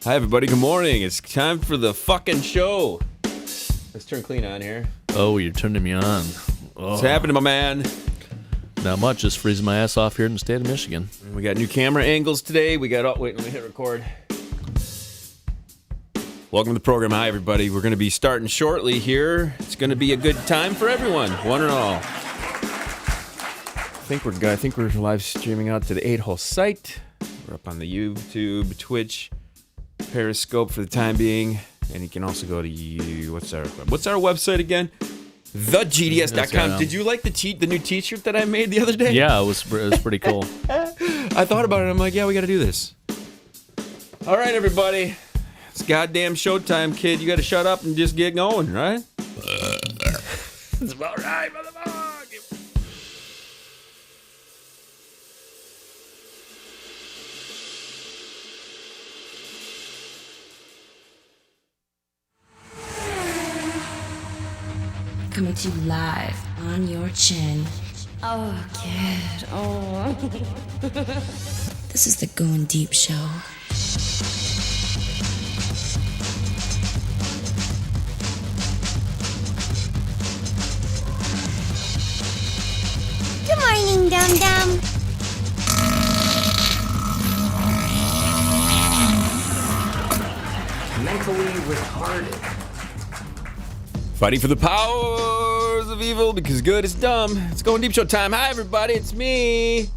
Hi, everybody. Good morning. It's time for the fucking show. Let's turn clean on here. Oh, you're turning me on. Oh. What's happening, my man? Not much. Just freezing my ass off here in the state of Michigan. We got new camera angles today. We got... wait, let me hit record. Welcome to the program. Hi, everybody. We're going to be starting shortly here. It's going to be a good time for everyone, one and all. I think we're live streaming out to the 8-hole site. We're up on the YouTube, Twitch, Periscope for the time being, and you can also go to what's our website again? TheGDS.com. Did you like the new T-shirt that I made the other day? Yeah, it was pretty cool. I thought about it. I'm like, yeah, we got to do this. All right, everybody, it's goddamn showtime, kid. You got to shut up and just get going, right? It's about right, motherfucker. Coming to you live on your chin. Oh, kid. Oh. This is the Going Deep Show. Good morning, Dum Dum. Mentally retarded. Fighting for the powers of evil because good is dumb. It's Going Deep Show time. Hi, everybody. It's me.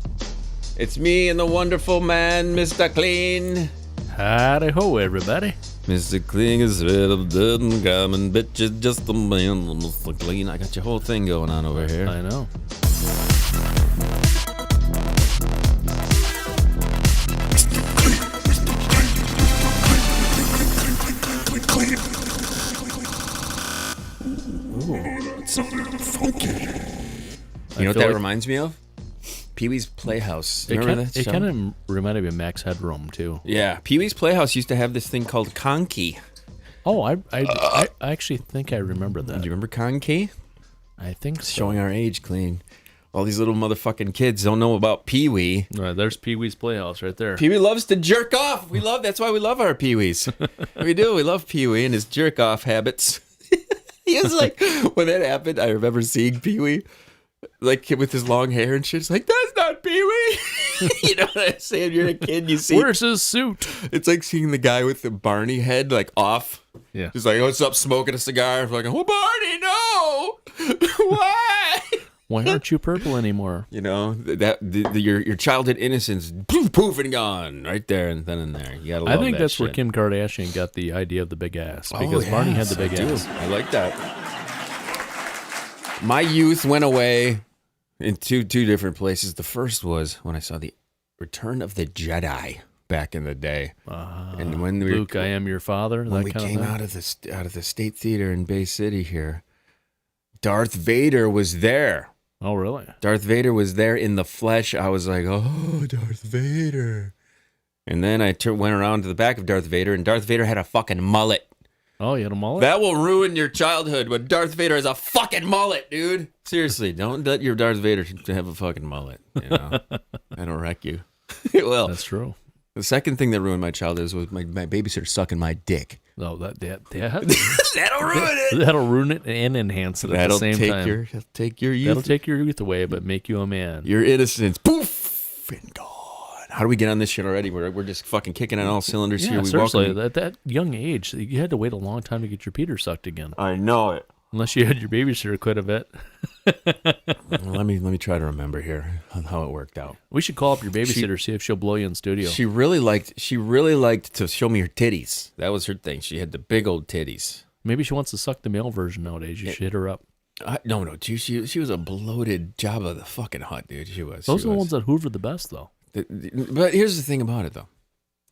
It's me and the wonderful man, Mr. Clean. Howdy ho, everybody. Mr. Clean is rid of dead and common bitches, just a man, Mr. Clean. I got your whole thing going on over here. I know. Funky. You know what that reminds me of? Pee-wee's Playhouse. Remember that show? It kind of reminded me of Max Headroom, too. Yeah, Pee-wee's Playhouse used to have this thing called Conky. Oh, I actually think I remember that. Do you remember Conky? I think so. Showing our age, Clean. All these little motherfucking kids don't know about Pee-wee. Right, there's Pee-wee's Playhouse right there. Pee-wee loves to jerk off. That's why we love our Pee-wees. We do. We love Pee-wee and his jerk-off habits. He was like, when that happened, I remember seeing Pee-wee, like with his long hair and shit. It's like, that's not Pee-wee. You know what I'm saying? You're a kid, you see. Where's his suit? It's like seeing the guy with the Barney head, like off. Yeah. Just like, what's up, smoking a cigar? I'm like, oh, Barney, no. Why? Why aren't you purple anymore? You know, your childhood innocence, poof and gone, right there and then and there. You gotta love I think that that's shit. where Kim Kardashian got the idea of the big ass, because Barney had the big ass. I like that. My youth went away in two different places. The first was when I saw the Return of the Jedi back in the day, and when Luke, I am your father. When we came out of the State Theater in Bay City here, Darth Vader was there. Oh, really? Darth Vader was there in the flesh. I was like, oh, Darth Vader. And then I went around to the back of Darth Vader, and Darth Vader had a fucking mullet. Oh, you had a mullet? That will ruin your childhood when Darth Vader has a fucking mullet, dude. Seriously, don't let your Darth Vader have a fucking mullet. You know? That'll wreck you. It will. That's true. The second thing that ruined my childhood was my babysitter sucking my dick. No, that'll ruin it. That'll ruin it and enhance it at the same time. That'll take your youth. That'll take your youth away, but make you a man. Your innocence, poof, and gone. How do we get on this shit already? We're just fucking kicking on all cylinders here. We seriously, at that young age, you had to wait a long time to get your Peter sucked again. I know it. Unless you had your babysitter quit a bit. Let me try to remember here on how it worked out. We should call up your babysitter, see if she'll blow you in studio. She really liked to show me her titties. That was her thing. She had the big old titties. Maybe she wants to suck the male version nowadays. You should hit her up. No. She was a bloated Jabba the fucking Hutt, dude. She was. Those are the ones that hoover the best, though. But here's the thing about it, though.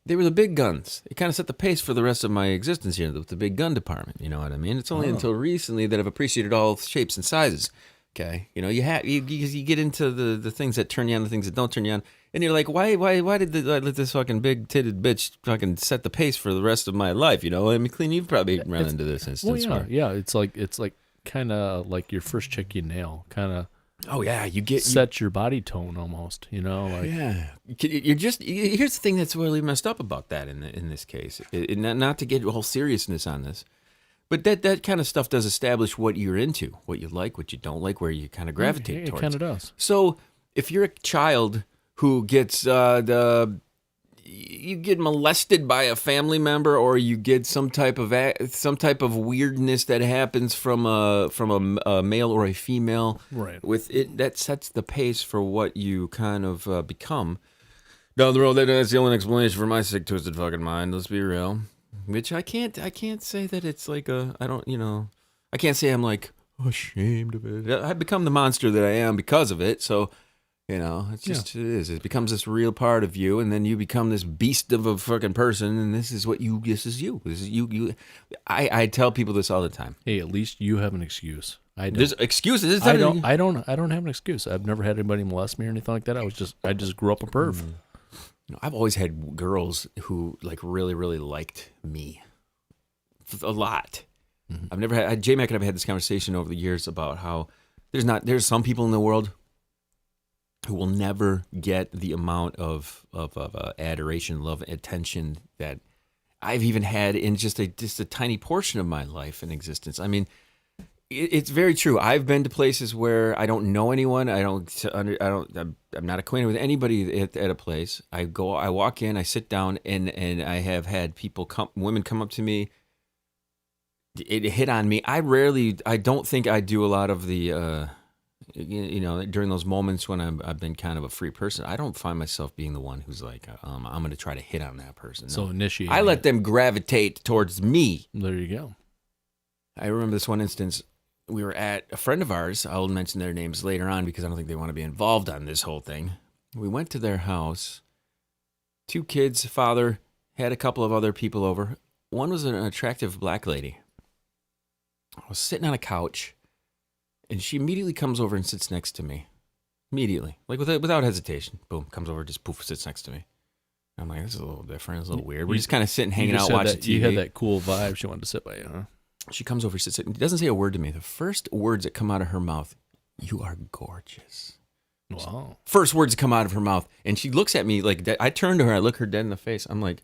They were the big guns. It kind of set the pace for the rest of my existence here with the big gun department. You know what I mean? It's only until recently that I've appreciated all shapes and sizes. Okay, you know, you get into the things that turn you on, the things that don't turn you on, and you're like, why did I let this fucking big titted bitch fucking set the pace for the rest of my life? You know, I mean, Clean, you've probably run into this instance. Well, yeah, it's like kind of like your first chick you nail, kind of. Oh yeah, you get sets your body tone almost. Like yeah. Here's the thing that's really messed up about that in this case. Not to get all seriousness on this, but that kind of stuff does establish what you're into, what you like, what you don't like, where you kind of gravitate towards. It kind of does. So if you're a child who gets you get molested by a family member, or you get some type of weirdness that happens from a male or a female, Right. with it, that sets the pace for what you kind of become down the road. That's the only explanation for my sick, twisted fucking mind. Let's be real. Which I can't say that it's like I can't say I'm like ashamed of it. I've become the monster that I am because of it. So. It's just, It is. It becomes this real part of you, and then you become this beast of a fucking person, and this is you. This is you. I tell people this all the time. Hey, at least you have an excuse. I don't. There's excuses. I don't have an excuse. I've never had anybody molest me or anything like that. I just grew up a perv. I've always had girls who like really, really liked me a lot. Mm-hmm. I've never had J-Mac and I've had this conversation over the years about how there's some people in the world who will never get the amount of adoration, love, attention that I've even had in just a tiny portion of my life and existence. I mean, it's very true. I've been to places where I don't know anyone. I'm not acquainted with anybody at a place. I walk in, I sit down, and I have had women come up to me. It hit on me. I don't think I do a lot of the. During those moments when I've been kind of a free person, I don't find myself being the one who's like, I'm going to try to hit on that person. No. So initiate. I let them gravitate towards me. There you go. I remember this one instance. We were at a friend of ours. I'll mention their names later on because I don't think they want to be involved on this whole thing. We went to their house. 2 kids, father, had a couple of other people over. One was an attractive black lady. I was sitting on a couch. And she immediately comes over and sits next to me. Immediately. Like without hesitation. Boom. Comes over, just poof, sits next to me. I'm like, this is a little different. It's a little weird. We're just kind of sitting, hanging out, watching TV. You had that cool vibe. She wanted to sit by you, huh? She comes over, sits, doesn't say a word to me. The first words that come out of her mouth, you are gorgeous. Wow. First words that come out of her mouth. And she looks at me like that. I turn to her. I look her dead in the face. I'm like,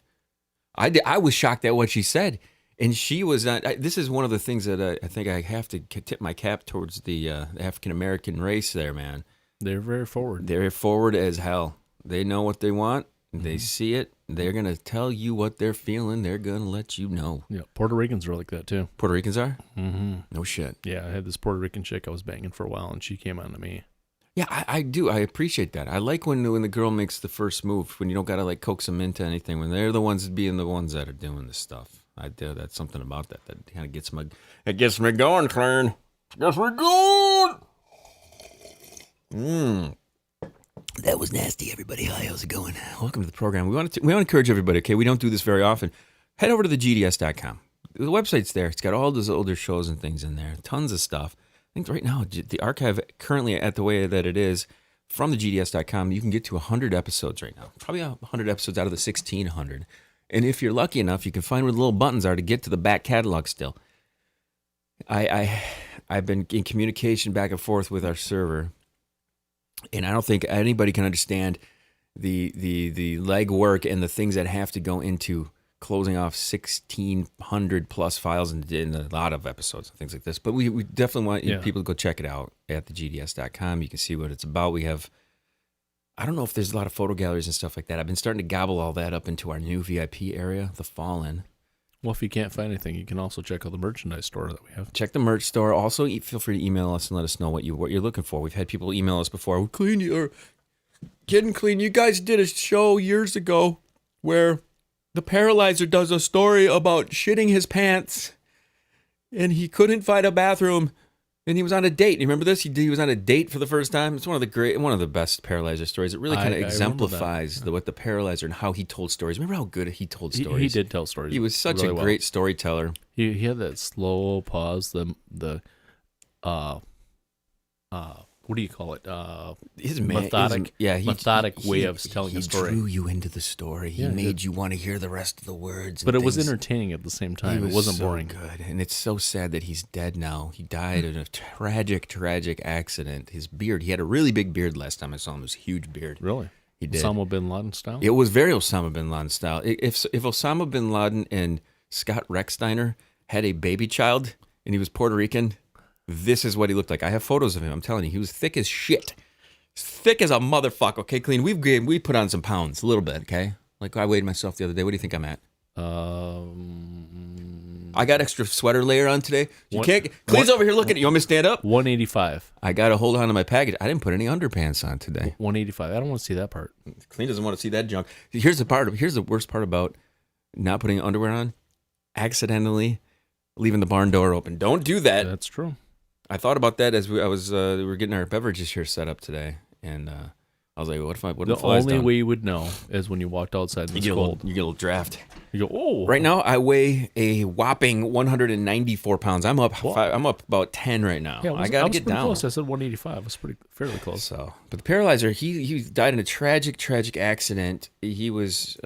I was shocked at what she said. And she was not. This is one of the things that I think I have to tip my cap towards the African American race. There, man, they're very forward. They're forward as hell. They know what they want. They see it. They're gonna tell you what they're feeling. They're gonna let you know. Yeah, Puerto Ricans are like that too. Puerto Ricans are. Mm-hmm. No shit. Yeah, I had this Puerto Rican chick I was banging for a while, and she came on to me. Yeah, I do. I appreciate that. I like when the girl makes the first move. When you don't gotta like coax them into anything. When they're the ones being the ones that are doing this stuff. I do. That's something about that kind of gets me going, Clarence. Gets me going. That was nasty, everybody. Hi, how's it going? Welcome to the program. We want to encourage everybody. Okay, we don't do this very often. Head over to thegds.com. The website's there. It's got all those older shows and things in there. Tons of stuff. I think right now the archive currently at the way that it is from thegds.com, you can get to 100 episodes right now. Probably 100 episodes out of the 1,600. And if you're lucky enough, you can find where the little buttons are to get to the back catalog still. I've been in communication back and forth with our server, and I don't think anybody can understand the legwork and the things that have to go into closing off 1,600 plus files in a lot of episodes and things like this. But we definitely want people to go check it out at thegds.com. You can see what it's about. We have... I don't know if there's a lot of photo galleries and stuff like that. I've been starting to gobble all that up into our new VIP area, the Fallen. Well, if you can't find anything, you can also check out the merchandise store that we have. Check the merch store. Also, feel free to email us and let us know what you're looking for. We've had people email us before. Getting clean. You guys did a show years ago where the paralyzer does a story about shitting his pants, and he couldn't find a bathroom. And he was on a date. You remember this? He was on a date for the first time. It's one of the best paralyzer stories. It really kind of exemplifies what the paralyzer and how he told stories. Remember how good he told stories? He did tell stories. He was such a great storyteller. He had that slow pause. what do you call it? His Methodic, methodic way he- of telling he a story. drew you into the story. He Yeah, made you want to hear the rest of the words. But and it was things. entertaining at the same time. He It wasn't so boring. good, and it's so sad that he's dead now. He died in a tragic accident. His beard, he had a really big beard last time I saw him. It was a huge beard. Really? He did. Osama bin Laden style? It was very Osama bin Laden style. If Osama bin Laden and Scott Recksteiner had a baby child and he was Puerto Rican, this is what he looked like. I have photos of him. I'm telling you, he was thick as shit. Thick as a motherfucker. Okay, clean. We put on some pounds, a little bit. Okay, like I weighed myself the other day. What do you think I'm at? I got extra sweater layer on today. Clean's over here looking at you. Want me to stand up? 185. I got to hold on to my package. I didn't put any underpants on today. 185. I don't want to see that part. Clean doesn't want to see that junk. Here's the worst part about not putting underwear on. Accidentally leaving the barn door open. Don't do that. That's true. I thought about that as we were getting our beverages here set up today, and I was like, "What if The only way you would know is when you walked outside and it's cold. You get a little draft. You go, oh. Right now, I weigh a whopping 194 pounds. I'm up about 10 right now. Yeah, I got to get pretty down. close. I said 185. I was fairly close. So, but the paralyzer, he died in a tragic accident. He was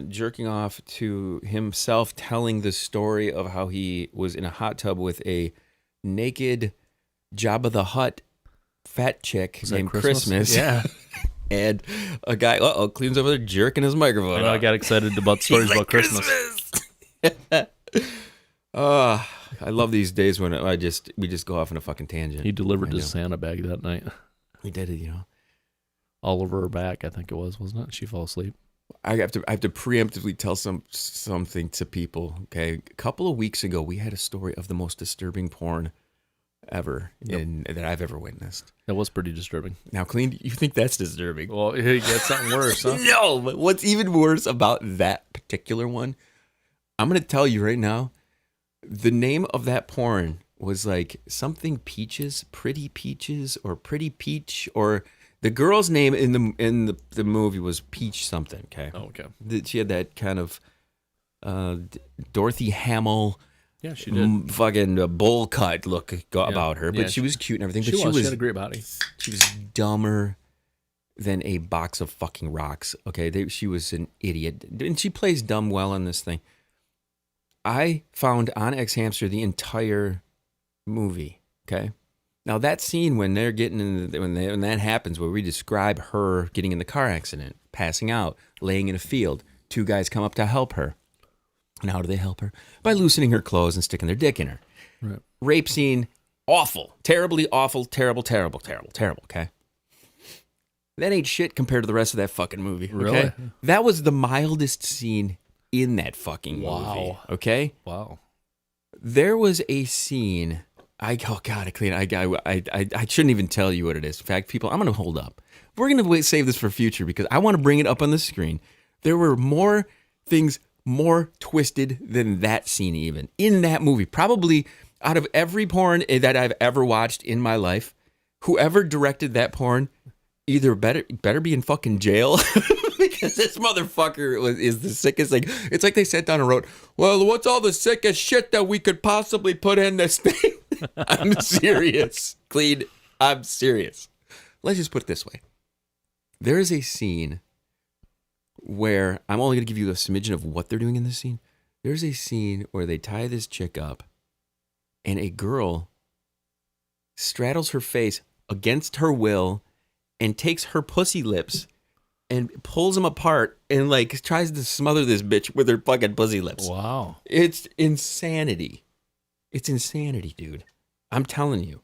jerking off to himself, telling the story of how he was in a hot tub with a naked Jabba the Hutt fat chick named Christmas. Yeah. And a guy, cleans over there jerking his microphone. I know, I got excited about stories about Christmas. I love these days when we just go off on a fucking tangent. He delivered his Santa bag that night. He did it, All over her back, I think it was, wasn't it? She fell asleep. I have to preemptively tell something to people. Okay, a couple of weeks ago, we had a story of the most disturbing porn ever that I've ever witnessed. That was pretty disturbing. Now, Clean, you think that's disturbing? Well, you got something worse, huh? No, but what's even worse about that particular one, I'm going to tell you right now, the name of that porn was like something Peaches, Pretty Peaches, or Pretty Peach, or the girl's name in the movie was Peach something, okay? Oh, okay. She had that kind of Dorothy Hamill, Yeah, she did. fucking bowl cut look about her, but Yeah, she was cute and everything. She But was. She had a great body. she was dumber than a box of fucking rocks. Okay, she was an idiot, and she plays dumb well on this thing. I found on X Hamster the entire movie. Okay, now that scene when they're getting in, when that happens, where we describe her getting in the car accident, passing out, laying in a field, two guys come up to help her. And how do they help her? By loosening her clothes and sticking their dick in her. Right. Rape scene, awful. Terribly awful, terrible, okay? That ain't shit compared to the rest of that fucking movie, okay? Really? That was the mildest scene in that fucking movie, okay? Wow. There was a scene, I shouldn't even tell you what it is. In fact, people, I'm going to hold up. We're going to save this for future because I want to bring it up on the screen. There were more things more twisted than that scene even in that movie. Probably out of every porn that I've ever watched in my life, whoever directed that porn either better be in fucking jail because this motherfucker is the sickest thing. It's like they sat down and wrote, well, what's all the sickest shit that we could possibly put in this thing? I'm serious. Clean. I'm serious. Let's just put it this way. There is a scene where I'm only going to give you a smidgen of what they're doing in this scene. There's a scene where they tie this chick up and a girl straddles her face against her will and takes her pussy lips and pulls them apart and like tries to smother this bitch with her fucking pussy lips. Wow. It's insanity. It's insanity, dude. I'm telling you.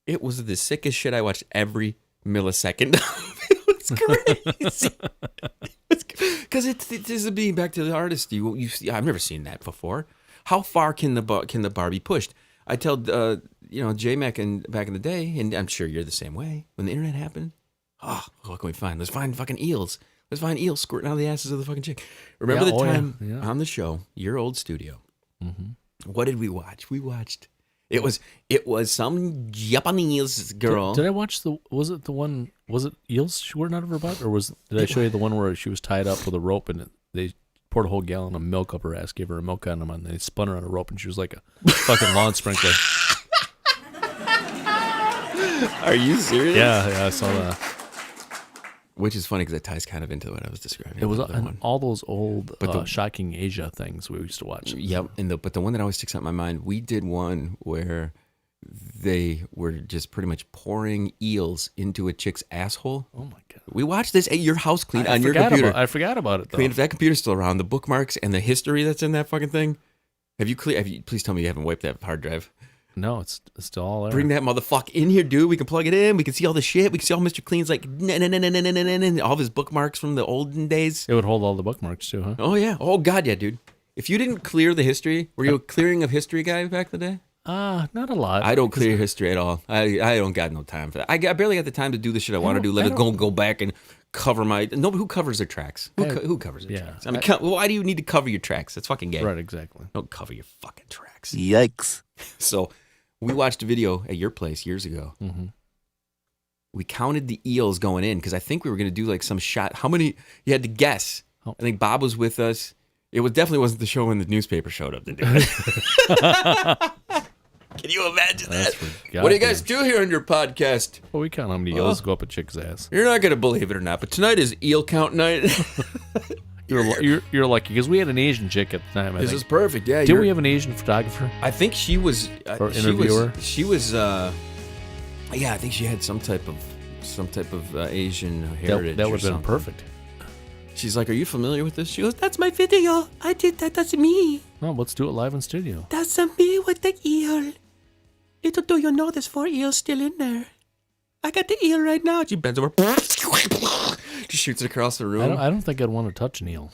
It was the sickest shit I watched every millisecond. It's crazy. Because this is being back to the artist. You see, I've never seen that before. How far can the bar be pushed? I tell J-Mac back in the day, and I'm sure you're the same way. When the internet happened, what can we find? Let's find fucking eels. Let's find eels squirting out of the asses of the fucking chick. Remember the time on the show, your old studio? Mm-hmm. What did we watch? We watched. It was some Japanese girl. Did I watch was it eels squirting out of her butt, or did I show you the one where she was tied up with a rope and they poured a whole gallon of milk up her ass, gave her a milk on them, and they spun her on a rope, and she was like a fucking lawn sprinkler. Are you serious? Yeah, I saw that. Which is funny because that ties kind of into what I was describing. It was the one. all those old But Shocking Asia things we used to watch. Yep. But the one that always sticks out in my mind, we did one where they were just pretty much pouring eels into a chick's asshole. Oh my god. We watched this at your house, clean on your computer. I forgot about it though. Clean, if that computer's still around, the bookmarks and the history that's in that fucking thing. Please tell me you haven't wiped that hard drive. No, it's still all there. Bring that motherfucker in here, dude. We can plug it in. We can see all the shit. We can see all Mr. Clean's like all of his bookmarks from the olden days. It would hold all the bookmarks too, huh? Oh yeah. Oh god, yeah, dude. If you didn't clear the history, were you a clearing of history guy back in the day? Not a lot. I don't clear history at all. I don't got no time for that. I barely got the time to do the shit I want to do. Let it go back and cover my. No, who covers their tracks? Who covers their tracks? I mean, why do you need to cover your tracks? That's fucking gay. Right, exactly. Don't cover your fucking tracks. Yikes. So, we watched a video at your place years ago. Mm-hmm. We counted the eels going in because I think we were going to do like some shot. How many? You had to guess. Oh. I think Bob was with us. It definitely wasn't the show when the newspaper showed up to do it. Can you imagine that? What do you guys do here on your podcast? Well, we count how many eels go up a chick's ass. You're not going to believe it or not, but tonight is eel count night. You're lucky because we had an Asian chick at the time. This is perfect. Yeah. Did we have an Asian photographer? I think she was. Or interviewer? She was. Yeah, I think she had some type of Asian heritage. That would have been perfect. She's like, "Are you familiar with this?" She goes, "That's my video. I did that. That's me. Well, let's do it live in studio. That's me with the eel. Little do you know, there's 4 eels still in there. I got the eel right now." She bends over, she shoots it across the room. I don't think I'd want to touch an eel.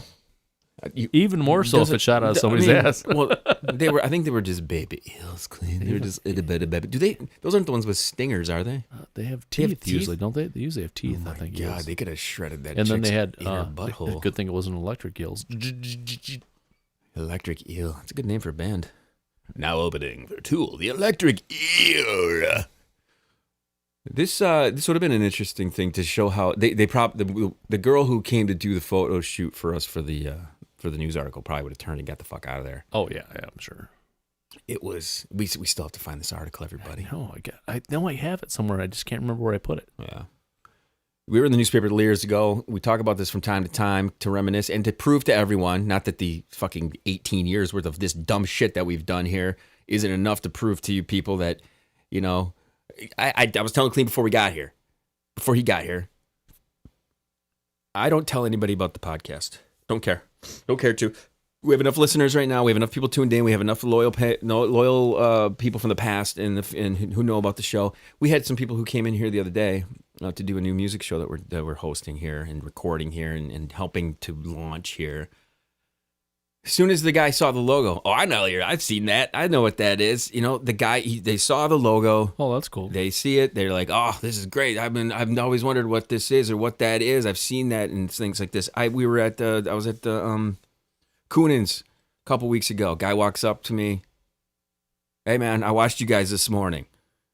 Even more so if it shot out of somebody's ass. Well, I think they were just baby eels, clean. They were just itty bitty baby. Those aren't the ones with stingers, are they? They have teeth usually, don't they? They usually have teeth. Oh my I think. God, eels. they could have shredded that. And then they had butthole. Good thing it wasn't electric eels. Electric eel. That's a good name for a band. Now opening for Tool, the Electric Eel. This would have been an interesting thing to show how the girl who came to do the photo shoot for us for the news article probably would have turned and got the fuck out of there. Oh yeah, I'm sure. It was we still have to find this article, everybody. I know I have it somewhere. I just can't remember where I put it. Yeah. We were in the newspaper years ago. We talk about this from time to time to reminisce and to prove to everyone, not that the fucking 18 years worth of this dumb shit that we've done here isn't enough to prove to you people that, you know, I was telling Clean before he got here, I don't tell anybody about the podcast. Don't care to. We have enough listeners right now. We have enough people tuned in. We have enough loyal people from the past and who know about the show. We had some people who came in here the other day to do a new music show that we're hosting here and recording here and helping to launch here. As soon as the guy saw the logo, I know you. I've seen that. I know what that is. You know, the guy. They saw the logo. Oh, that's cool. They see it. They're like, "Oh, this is great. I've always wondered what this is or what that is. I've seen that and things like this." I was at the Coonan's a couple weeks ago. Guy walks up to me. "Hey man, I watched you guys this morning."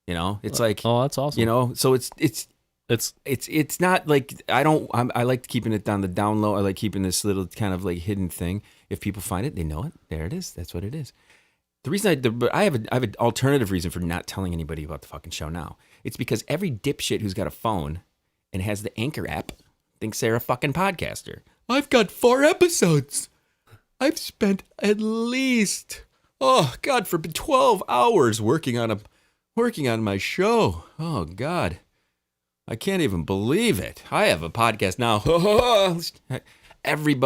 You know, it's like, oh, that's awesome. You know, so it's not like I like keeping it down the down low. I like keeping this little kind of like hidden thing. If people find it, they know it. There it is. That's what it is. The reason I have an alternative reason for not telling anybody about the fucking show now. It's because every dipshit who's got a phone and has the Anchor app thinks they're a fucking podcaster. I've got 4 episodes. I've spent at least, God forbid, 12 hours working on my show. Oh God. I can't even believe it. I have a podcast now. Every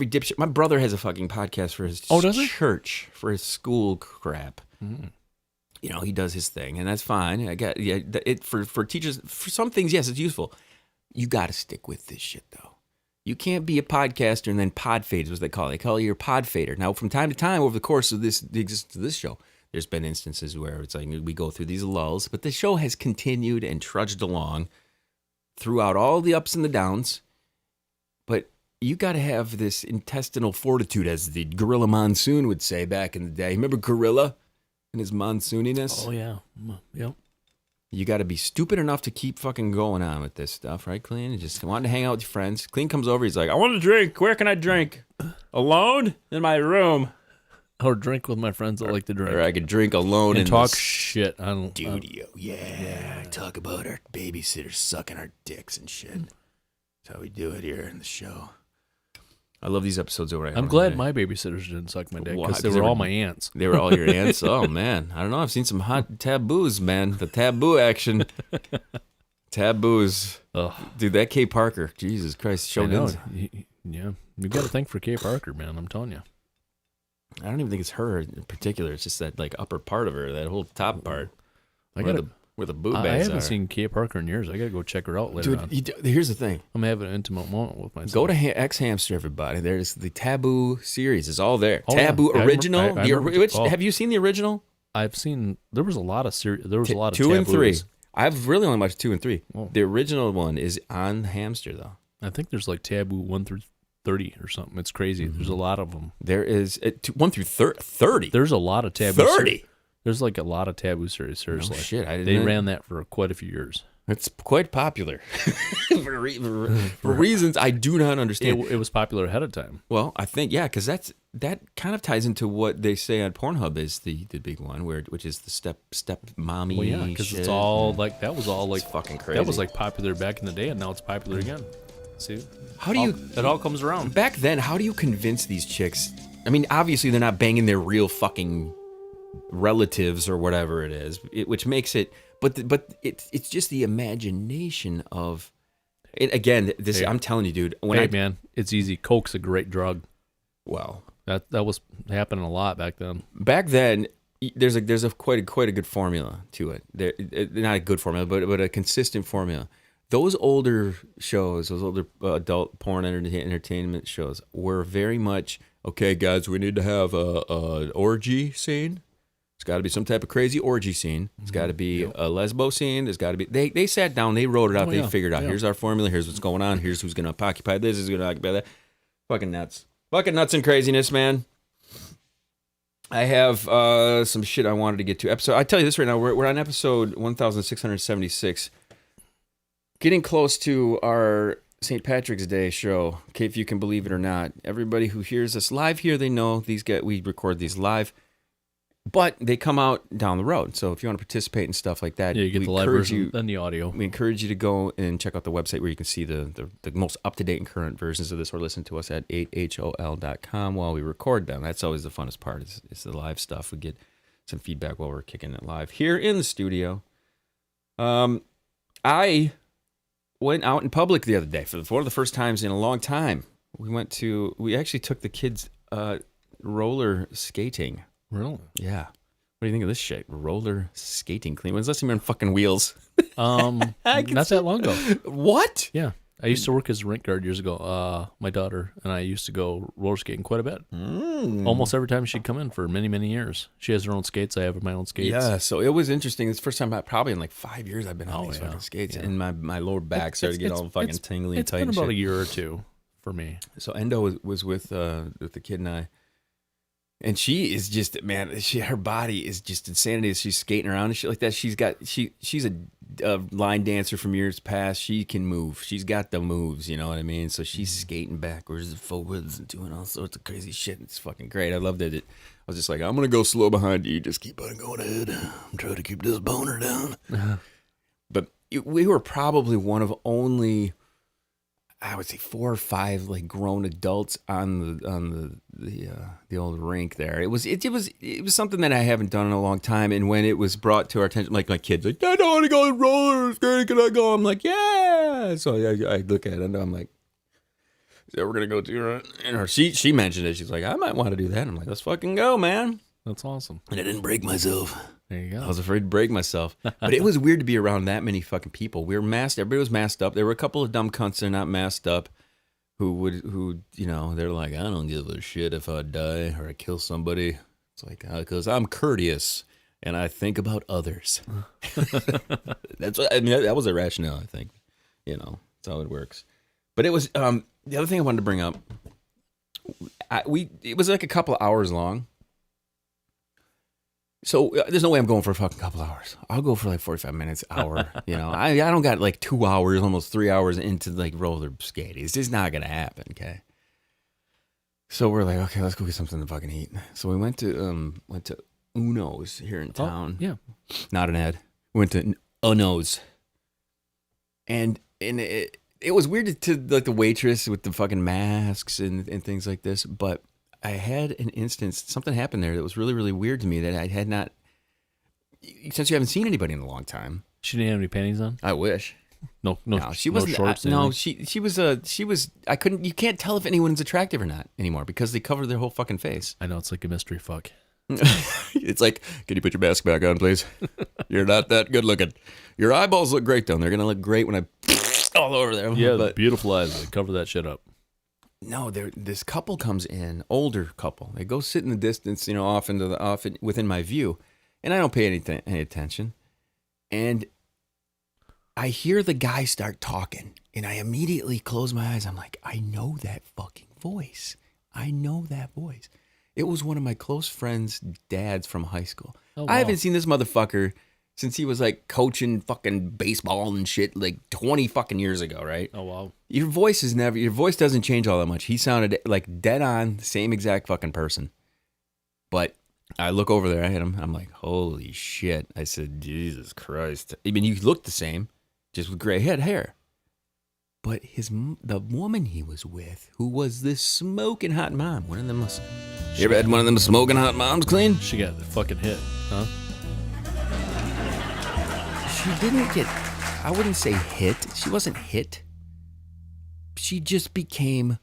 dipshit. My brother has a fucking podcast for his church, for his school crap. Mm. You know, he does his thing, and that's fine. I got it for teachers. For some things, yes, it's useful. You got to stick with this shit, though. You can't be a podcaster and then pod fade is what they call it. They call you a pod fader. Now, from time to time, over the course of the existence of this show, there's been instances where it's like we go through these lulls, but the show has continued and trudged along throughout all the ups and the downs. But you got to have this intestinal fortitude, as the Gorilla Monsoon would say back in the day. Remember Gorilla and his monsooniness? Oh, yeah. Yep. You got to be stupid enough to keep fucking going on with this stuff, right, Clean? You just want to hang out with your friends. Clean comes over. He's like, "I want to drink. Where can I drink? Alone? In my room." Or drink with my friends that like to drink. Or I could drink alone and in talk the shit. I don't. studio. Talk about our babysitters sucking our dicks and shit. That's how we do it here in the show. I love these episodes over. I'm glad my babysitters didn't suck my dick because they were all my aunts. They were all your aunts? Oh, man. I don't know. I've seen some hot taboos, man. The taboo action. Taboos. Ugh. Dude, that Kay Parker. Jesus Christ. Shoguns. Yeah. You got to thank for Kay Parker, man. I'm telling you. I don't even think it's her in particular. It's just that like upper part of her, that whole top part. Where the boob bags are. I haven't seen Kay Parker in years. I got to go check her out later on. Here's the thing. I'm having an intimate moment with myself. Go to X Hamster, everybody. There's the Taboo series. It's all there. Oh, Taboo yeah. original. I Have you seen the original? I've seen. There was a lot of There was a lot of 2 and 3. taboos. I've really only watched 2 and 3. Oh. The original one is on Hamster though. I think there's like taboo 1 through 30 or something. It's crazy. There's a lot of them. There is 1 through 30. There's a lot of taboo. 30. There's like a lot of taboo series. Seriously, shit! They ran that for quite a few years. It's quite popular for reasons I do not understand. It was popular ahead of time. Well, I think because that kind of ties into what they say on Pornhub is the big one, which is the step mommy. Well, yeah, because it's all like that was all like it's fucking crazy. That was like popular back in the day, and now it's popular again. See, how do you? It all comes around. Back then, how do you convince these chicks? I mean, obviously they're not banging their real fucking relatives or whatever it is, which makes it. But it's just the imagination of. Again, this I'm telling you, dude. Man, it's easy. Coke's a great drug. Well, that was happening a lot back then. Back then, there's a quite a good formula to it. Not a good formula, but a consistent formula. Those older shows, those older adult porn entertainment shows, were very much okay, guys. We need to have a orgy scene. It's got to be some type of crazy orgy scene. It's got to be a lesbo scene. There's got to be. They sat down. They wrote it out. They figured out. Here's our formula. Here's what's going on. Here's who's going to occupy this. Who's going to occupy that. Fucking nuts. Fucking nuts and craziness, man. I have some shit I wanted to get to. I tell you this right now. We're on episode 1676. Getting close to our St. Patrick's Day show. Okay, if you can believe it or not. Everybody who hears us live here, they know we record these live. But they come out down the road. So if you want to participate in stuff like that, you get the live version and the audio. We encourage you to go and check out the website where you can see the most up-to-date and current versions of this, or listen to us at 8hol.com while we record them. That's always the funnest part is the live stuff. We get some feedback while we're kicking it live here in the studio. I went out in public the other day for one of the first times in a long time. We actually took the kids roller skating. Really? Yeah. What do you think of this shit? Roller skating clean. When's the last time you were on fucking wheels? Not that long ago. What? Yeah. I used to work as a rink guard years ago. My daughter and I used to go roller skating quite a bit. Almost every time she'd come in for many, many years. She has her own skates. I have my own skates. Yeah, so it was interesting. It's the first time probably in like 5 years I've been on these fucking skates. Yeah. And my lower back started getting all fucking tingly and tight. It's been about a year or two for me. So Endo was with the kid and I. And she is just, man, her body is just insanity. She's skating around and shit like that. She's a line dancer from years past. She can move. She's got the moves, you know what I mean? So she's skating backwards and forwards and doing all sorts of crazy shit. It's fucking great. I loved it. I was just like, I'm going to go slow behind you. Just keep on going ahead. I'm trying to keep this boner down. But we were probably one of only, I would say 4 or 5 like grown adults on the old rink there. It was something that I haven't done in a long time. And when it was brought to our attention, like my kids, like, I don't want to go on roller skating. Can I go? I'm like, yeah. So I look at it and I'm like, is that we're gonna go do? And she mentioned it. She's like, I might want to do that. I'm like, let's fucking go, man. That's awesome. And I didn't break myself. There you go. I was afraid to break myself. But it was weird to be around that many fucking people. We were masked. Everybody was masked up. There were a couple of dumb cunts that are not masked up who you know, they're like, I don't give a shit if I die or I kill somebody. It's like, because I'm courteous and I think about others. That's what I mean. That was a rationale, I think. You know, that's how it works. But it was the other thing I wanted to bring up. It was like a couple of hours long. So there's no way I'm going for a fucking couple hours. I'll go for like 45 minutes, hour. You know, I don't got like 2 hours, almost 3 hours into like roller skating. It's just not gonna happen. Okay. So we're like, okay, let's go get something to fucking eat. So we went to Uno's here in town. Yeah. Not an ad. We went to Uno's. And it was weird to like the waitress with the fucking masks and things like this, but I had an instance, something happened there that was really, really weird to me that I had not, since you haven't seen anybody in a long time. She didn't have any panties on? I wish. No, She wasn't. shorts. No, she was. I couldn't. You can't tell if anyone's attractive or not anymore because they cover their whole fucking face. I know, it's like a mystery fuck. It's like, can you put your mask back on, please? You're not that good looking. Your eyeballs look great, though. They're gonna look great when I all over there. Yeah, but beautiful eyes. They cover that shit up. no, this couple comes in, older couple. They go sit in the distance, off within my view, and I don't pay any attention, and I hear the guy start talking, and I immediately close my eyes. I'm like, I know that fucking voice. I know that voice. It was one of my close friends' dads from high school. Oh, wow. I haven't seen this motherfucker since he was like coaching fucking baseball and shit like 20 fucking years ago, right? Oh, wow. Your voice doesn't change all that much. He sounded like dead on, the same exact fucking person. But I look over there at him. I'm like, holy shit. I said, Jesus Christ. I mean, you look the same. Just with gray head hair. But the woman he was with, who was this smoking hot mom, one of them was... You ever had one of them smoking hot moms, Clean? She got the fucking hit, huh? She didn't get... I wouldn't say hit. She wasn't hit. She just became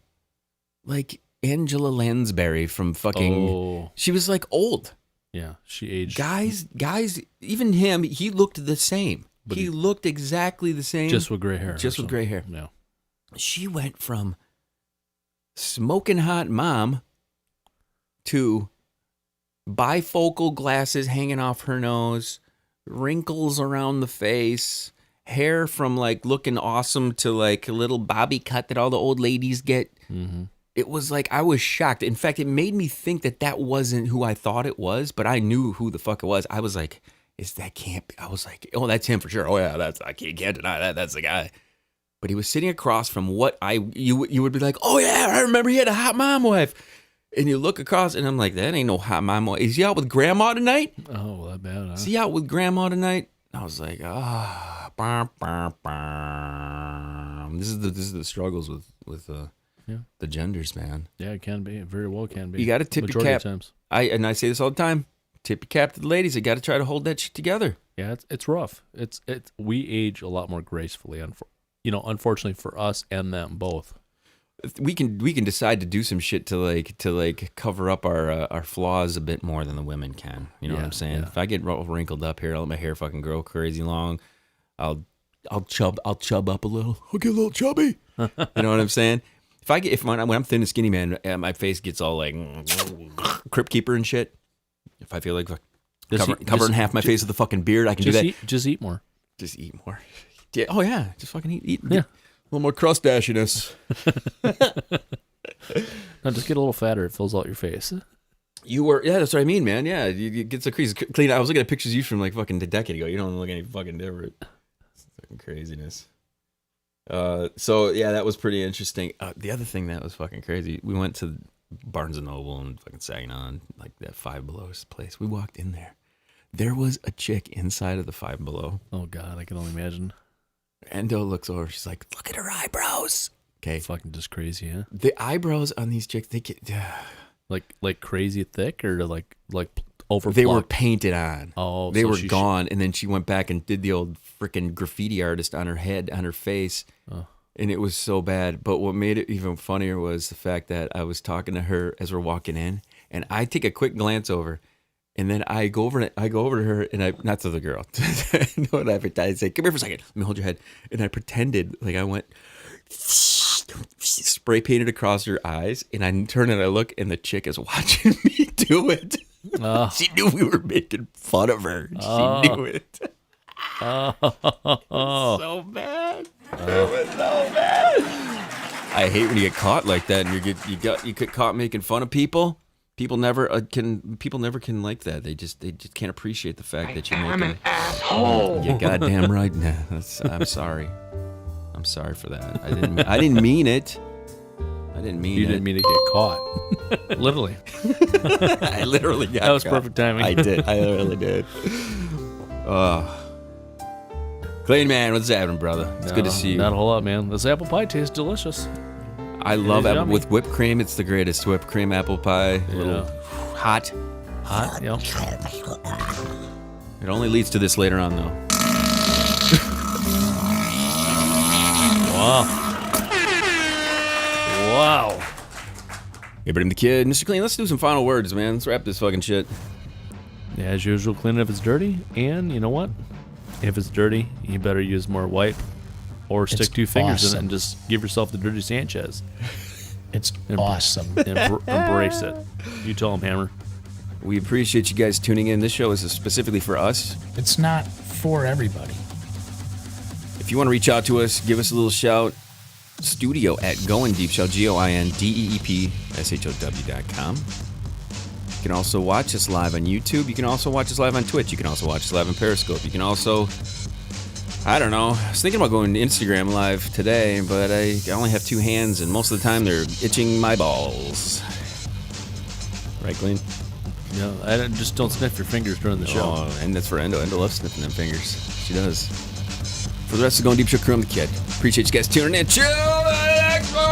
like Angela Lansbury from fucking... Oh. She was like old. Yeah, she aged. Guys, even him, he looked the same. But he looked exactly the same. Just with gray hair. Just with gray hair. Yeah. She went from smoking hot mom to bifocal glasses hanging off her nose, wrinkles around the face, hair from like looking awesome to like a little bobby cut that all the old ladies get. Mm-hmm. It was like, I was shocked. In fact, it made me think that wasn't who I thought it was, but I knew who the fuck it was. I was like, I was like, oh, that's him for sure. Oh yeah, I can't deny that. That's the guy. But he was sitting across from what you would be like, oh yeah, I remember he had a hot mom wife. And you look across and I'm like, that ain't no hot mom wife. Is he out with grandma tonight? Oh, well, that bad, huh? Is he out with grandma tonight? I was like, This is the struggles with the genders, man. Yeah, it can be. It very well can be. You got to tip your cap. I say this all the time. Tip your cap to the ladies. They got to try to hold that shit together. Yeah, it's rough. It's we age a lot more gracefully. Unfortunately for us and them both. We can decide to do some shit to cover up our flaws a bit more than the women can. You know what I'm saying? Yeah. If I get wrinkled up here, I'll let my hair fucking grow crazy long. I'll chub up a little. I'll get a little chubby. You know what I'm saying? When I'm thin and skinny, man, my face gets all like Crypt Keeper and shit. If I feel like covering half my face with a fucking beard, I can do that. Just eat more. Just eat more. Yeah. Oh yeah. Just fucking eat. Yeah. A little more crustachiness. No, just get a little fatter. It fills out your face. Yeah, that's what I mean, man. Yeah, you get the crease clean. I was looking at pictures of you from like fucking a decade ago. You don't look any fucking different. It's fucking craziness. So yeah, that was pretty interesting. The other thing that was fucking crazy, we went to Barnes and Noble and fucking Saginaw, and like that Five Below place. We walked in there. There was a chick inside of the Five Below. Oh God, I can only imagine. Endo looks over. She's like, "Look at her eyebrows." Okay, Fucking just crazy, huh? the eyebrows on these chicks, they get Like crazy thick or like over. they were painted on. Oh, they so were she gone, and then she went back and did the old freaking graffiti artist on her head, on her face. Oh. And it was so bad. But what made it even funnier was the fact that I was talking to her as we're walking in, and I take a quick glance over, and then I go over to her, and I, not to the girl, no, and I pretend, I say, "Come here for a second. Let me hold your head." And I pretended like I went spray painted across her eyes, and I turn and I look, and the chick is watching me do it. Oh. She knew we were making fun of her. She knew it. Oh. So bad. It was so bad. I hate when you get caught like that, and you get caught making fun of people. People never can like that. They just can't appreciate the fact that you're making. I'm an asshole. You're goddamn right. Nah, I'm sorry. I'm sorry for that. I didn't mean it. I I didn't mean You it. didn't mean to get caught. Literally. I literally got That was caught. perfect timing. I did. I really did. Clayton, man, what's happening, brother? It's good to see you. Not a whole lot, man. This apple pie tastes delicious. I love is apple yummy. with whipped cream. It's the greatest. Whipped cream apple pie. A little hot. Hot, yeah. It only leads to this later on, though. Wow. Wow. Hey, but I'm the kid. Mr. Clean, let's do some final words, man. Let's wrap this fucking shit. Yeah, as usual, clean it if it's dirty. And you know what? If it's dirty, you better use more wipe or stick It's 2 fingers in awesome. it and just give yourself the dirty Sanchez. It's awesome. Embrace it. You tell him, Hammer. We appreciate you guys tuning in. This show is specifically for us. It's not for everybody. If you want to reach out to us, give us a little shout. Studio at goindeepshow, GOINDEEPSHOW.com. You can also watch us live on YouTube. You can also watch us live on Twitch. You can also watch us live on Periscope. You can also, I don't know, I was thinking about going to Instagram live today, but I only have 2 hands, and most of the time they're itching my balls. Right, Glenn? No, just don't sniff your fingers during the show. Oh, and that's for Endo. Endo loves sniffing them fingers. She does. For the rest of the Going Deep Show crew, I'm the kid. Appreciate you guys tuning in. Chill the next one!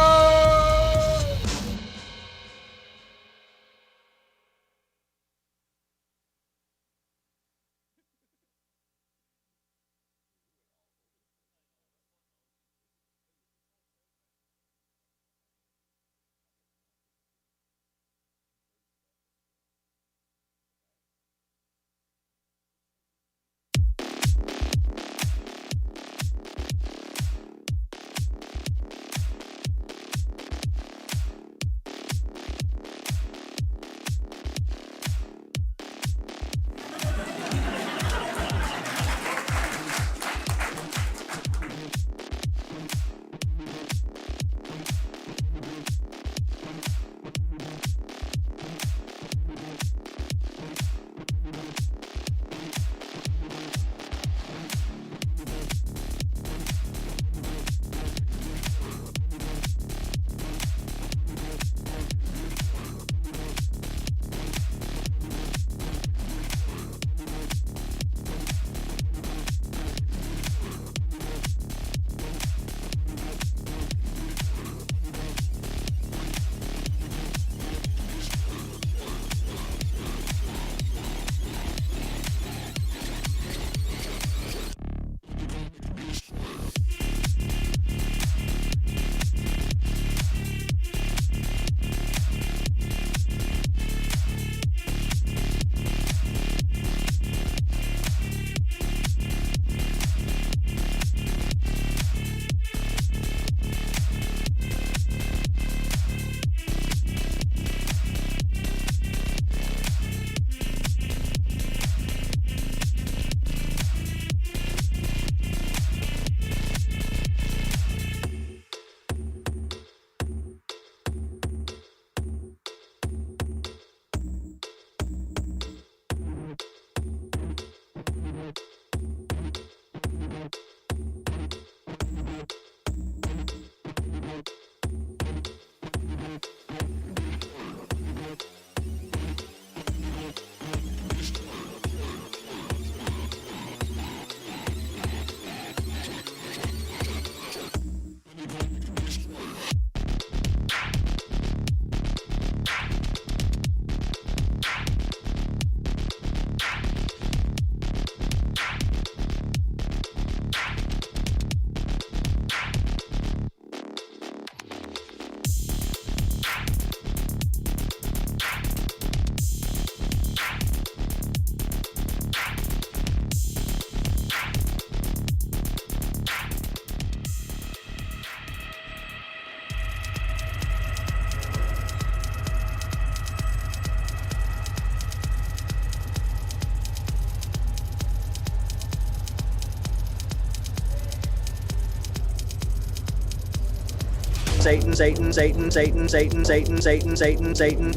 Satan, Satan, Satan, Satan, Satan, Satan, Satan, Satan, Satan.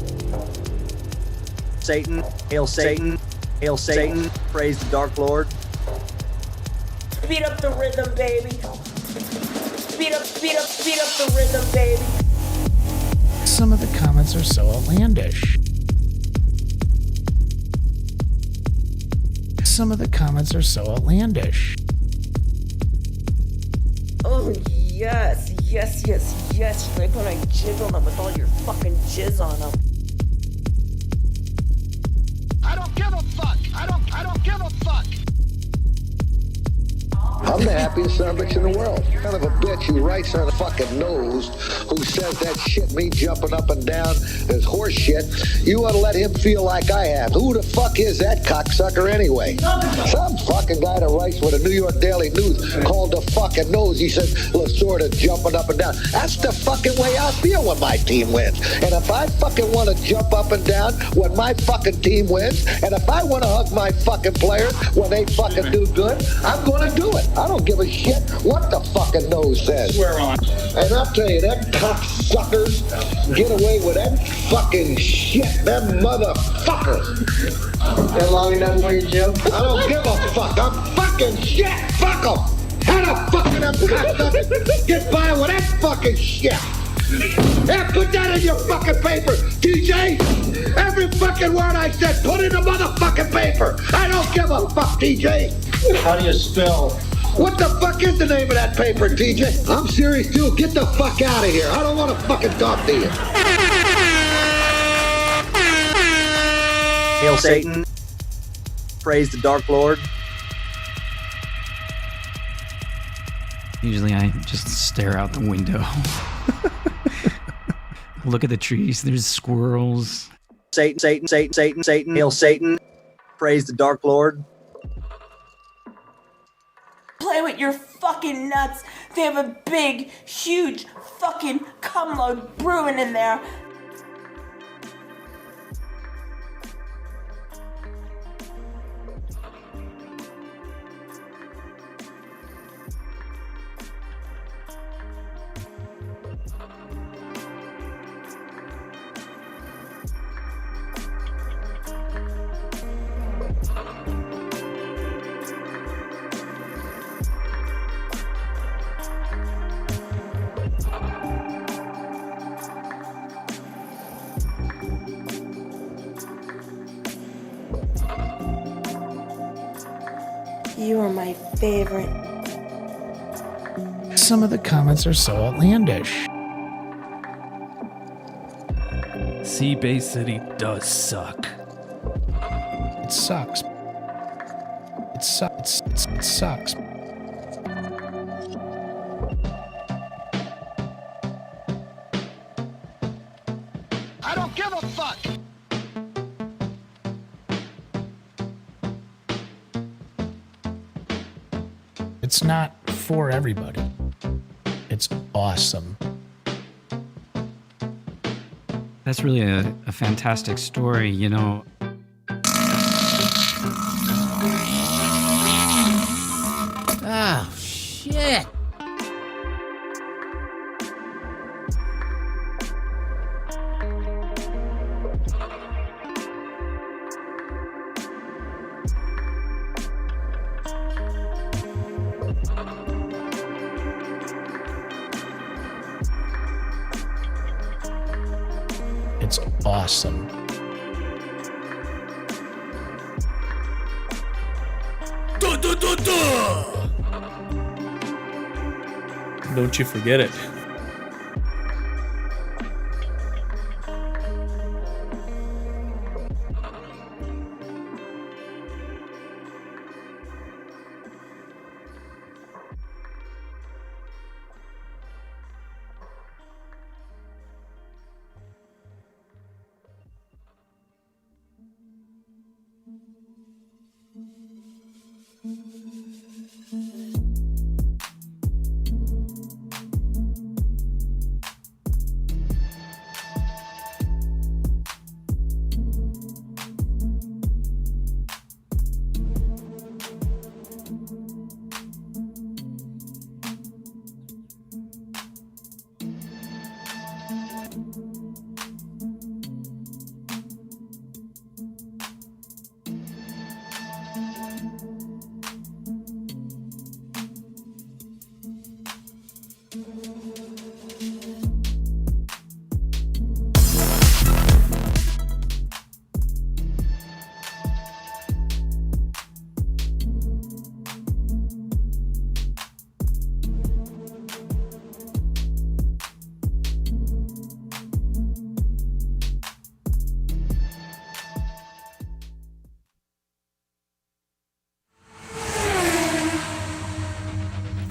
Satan, hail Satan, hail Satan, praise the Dark Lord. Speed up the rhythm, baby. Speed up the rhythm, baby. Some of the comments are so outlandish. Some of the comments are so outlandish. Oh, yes, yes, yes, yes. Right when I jizz on them with all your fucking jizz on them. I don't give a fuck. I don't give a fuck. I'm the happiest son of a bitch in the world. Son of a bitch who writes on the fucking nose, who says that shit, me jumping up and down, is horse shit. You want to let him feel like I have. Who the fuck is that cocksucker anyway? Some fucking guy that writes with the New York Daily News called the fucking nose. He says, Lasorda jumping up and down. That's the fucking way I feel when my team wins. And if I fucking want to jump up and down when my fucking team wins, and if I want to hug my fucking players when they fucking do good, I'm going to do it. I don't give a shit what the fucking nose says. Swear on. And I'll tell you, them cocksuckers get away with that fucking shit. Them motherfuckers. That long enough for you, Joe? I don't give a fuck. I'm fucking shit. Fuck them. How the fuck can them cocksuckers get by with that fucking shit? Yeah, put that in your fucking paper, TJ. Every fucking word I said, put in the motherfucking paper. I don't give a fuck, TJ. How do you spell? What the fuck is the name of that paper, TJ? I'm serious too. Get the fuck out of here. I don't want to fucking talk to you. Hail Satan. Praise the Dark Lord. Usually I just stare out the window. Look at the trees. There's squirrels. Satan, Satan, Satan, Satan, Satan. Hail Satan. Praise the Dark Lord. Play with your fucking nuts. They have a big, huge fucking cum load brewing in there. You are my favorite. Some of the comments are so outlandish. Sea Bay City does suck. It sucks. It sucks. It sucks. I don't give a fuck. It's not for everybody. It's awesome. That's really a fantastic story, you know. Oh, shit. It's awesome. Don't you forget it.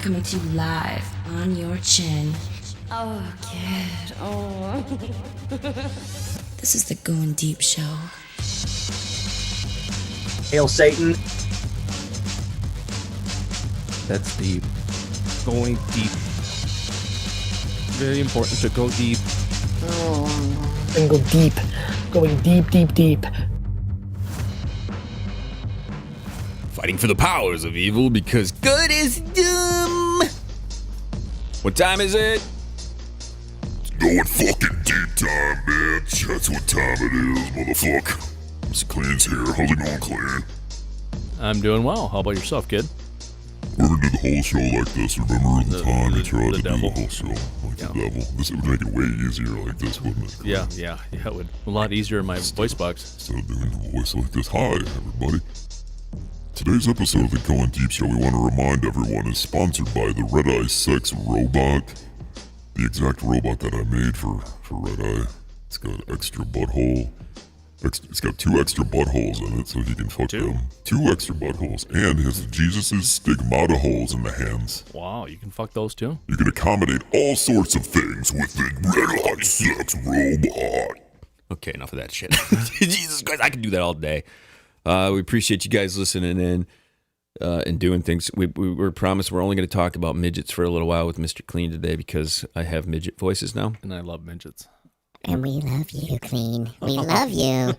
coming to you live on your chin. Oh, kid, oh. This is the Going Deep Show. Hail Satan. That's deep. Going deep. Very important to go deep. And go deep. Going deep, deep, deep. Fighting for the powers of evil because good is dumb. What time is it? It's going fucking deep time, bitch. That's what time it is, motherfucker. Mr. Clean's here. How's it going, Clean? I'm doing well. How about yourself, kid? We're gonna do the whole show like this. Remember the time we tried to devil. do the whole show like the devil? This would make it way easier like this, wouldn't it? Yeah, it would. A lot easier in my voice box. Instead of doing the voice like this. Hi, everybody. Today's episode of the Going Deep Show, we want to remind everyone, is sponsored by the Red Eye Sex Robot. The exact robot that I made for Red Eye. It's got extra butthole. It's got 2 extra buttholes in it, so he can fuck them. 2 extra buttholes. And it has Jesus' stigmata holes in the hands. Wow, you can fuck those too? You can accommodate all sorts of things with the Red Eye Sex Robot. Okay, enough of that shit. Jesus Christ, I can do that all day. We appreciate you guys listening in and doing things. We're promised we're only going to talk about midgets for a little while with Mr. Clean today because I have midget voices now. And I love midgets. And we love you, Clean. We love you.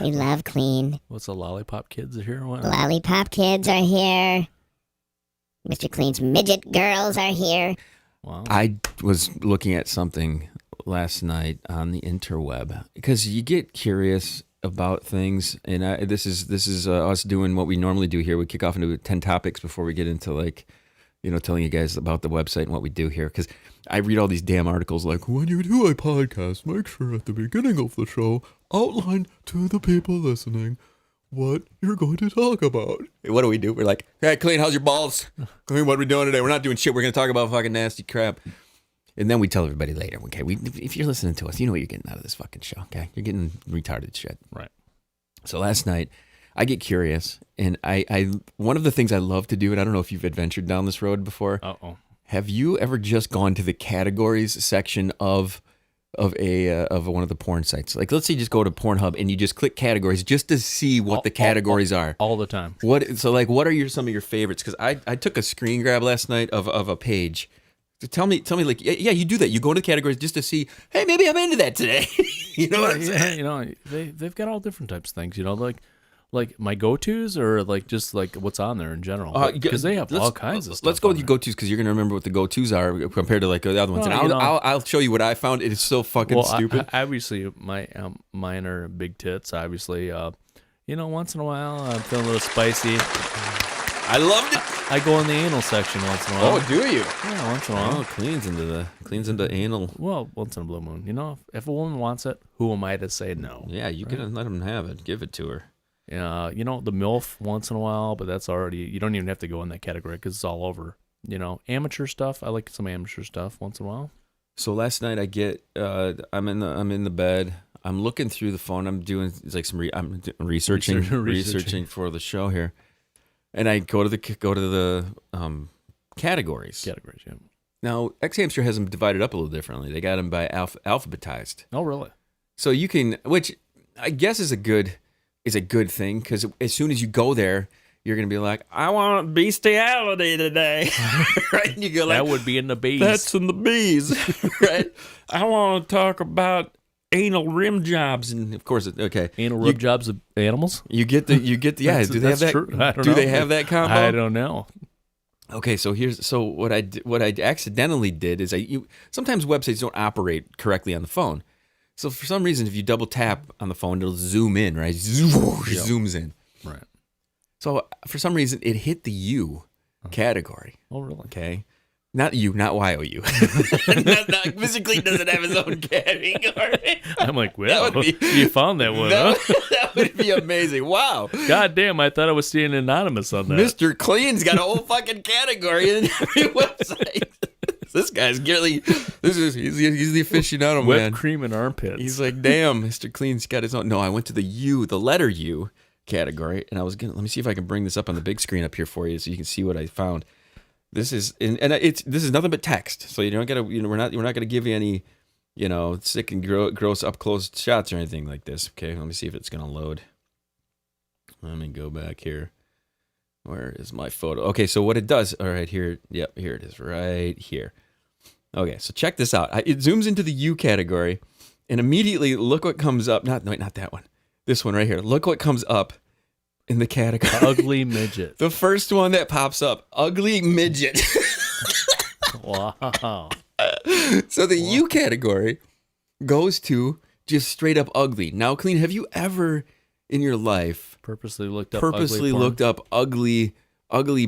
We love Clean. What's the Lollipop Kids are here? What? Lollipop Kids are here. Mr. Clean's midget girls are here. Wow. I was looking at something last night on the interweb because you get curious about things, and this is us doing what we normally do here. We kick off into 10 topics before we get into telling you guys about the website and what we do here, because I read all these damn articles like, when you do a podcast, make sure at the beginning of the show outline to the people listening what you're going to talk about. What do we do? We're like, hey, Clean, how's your balls? Clean, what are we doing today? We're not doing shit. We're going to talk about fucking nasty crap. And then we tell everybody later, okay, if you're listening to us, you know what you're getting out of this fucking show, okay? You're getting retarded shit. Right. So last night, I get curious, and I one of the things I love to do, and I don't know if you've adventured down this road before. Uh-oh. Have you ever just gone to the categories section of one of the porn sites? Like, let's say you just go to Pornhub and you just click categories just to see what the categories are. All the time. What are some of your favorites? Because I took a screen grab last night of a page. Tell me, like, yeah, you do that. You go into categories just to see, hey, maybe I'm into that today. You know what I'm saying? You know, they've got all different types of things. You know, like my go-tos, or like just like what's on there in general, because they have all kinds of stuff. Let's go with your go-tos, because you're gonna remember what the go-tos are compared to like the other ones. And I'll show you what I found. It is so fucking stupid. Obviously, mine are big tits. Obviously, once in a while I'm feeling a little spicy. I loved it. I go in the anal section once in a while. Oh, do you? Yeah, once in a while. Oh, cleans into anal. Well, once in a blue moon. You know, if a woman wants it, who am I to say no? Yeah, you can let them have it. Give it to her. Yeah, the MILF once in a while, but that's already, you don't even have to go in that category because it's all over. Amateur stuff. I like some amateur stuff once in a while. So last night I get, I'm in the bed. I'm looking through the phone. I'm doing I'm researching for the show here, and I go to the categories. Categories, yeah. Now X-Hamster has them divided up a little differently. They got them by alphabetized. Oh, really? So you can, which I guess is a good thing, because as soon as you go there, you're going to be like, I want bestiality today. Right? And you go like, that would be in the bees. That's in the bees. Right? I want to talk about anal rim jobs. And of course, okay. Anal rim jobs of animals? You get the yeah. Do they have that? True. I don't do know. They have that combo? I don't know. Okay, so what I accidentally did is sometimes websites don't operate correctly on the phone. So for some reason, if you double tap on the phone, it'll zoom in, right? Zooms in. Right. So for some reason, it hit the U category. Oh, really? Okay. Not you, not YOU. Mr. Clean doesn't have his own category. I'm like, well, you found that one, huh? That would be amazing. Wow. God damn, I thought I was staying anonymous on that. Mr. Clean's got a whole fucking category in every website. This guy's he's the aficionado, man. Whipped cream and armpits. He's like, damn, Mr. Clean's got his own. No, I went to the letter U category, and let me see if I can bring this up on the big screen up here for you so you can see what I found. This is this is nothing but text, so you don't gotta we're not gonna give you any sick and gross up close shots or anything like this. Okay, let me see if it's gonna load. Let me go back here. Where is my photo? Okay, so what it does? All right, here. Yep, here it is, right here. Okay, so check this out. It zooms into the U category, and immediately look what comes up. Not that one. This one right here. Look what comes up in the category. Ugly midget. The first one that pops up, ugly midget. Wow. So the U category goes to just straight up ugly. Now, Clean, have you ever in your life purposely looked up ugly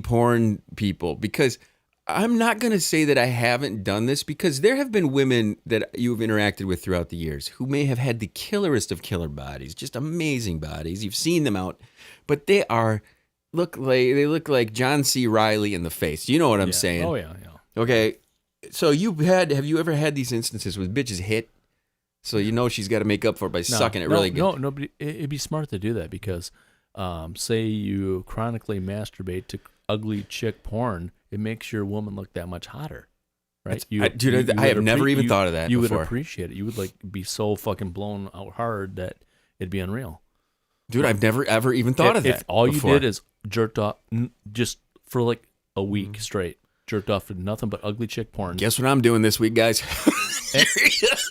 porn people? Because I'm not going to say that I haven't done this, because there have been women that you've interacted with throughout the years who may have had the killerest of killer bodies, just amazing bodies. You've seen them out, but they look like John C. Reilly in the face. You know what I'm saying? Oh yeah. Okay, so have you ever had these instances where bitches hit? So she's got to make up for it by sucking it really good. No, but it'd be smart to do that, because say you chronically masturbate to ugly chick porn, it makes your woman look that much hotter, right? I have never even thought of that You before. would appreciate it. You would be so fucking blown out hard that it'd be unreal. Dude, I've never ever even thought of that. If all before. you did is jerked off just for like a week straight, jerked off to nothing but ugly chick porn. Guess what I'm doing this week, guys?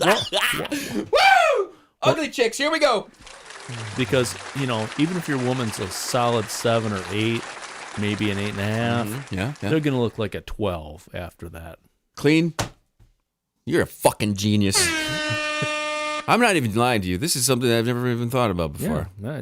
Woo! Ugly chicks, here we go. Because, even if your woman's a solid 7 or 8, maybe an 8.5, yeah, they're going to look like a 12 after that. Clean, you're a fucking genius. I'm not even lying to you. This is something I've never even thought about before. Yeah,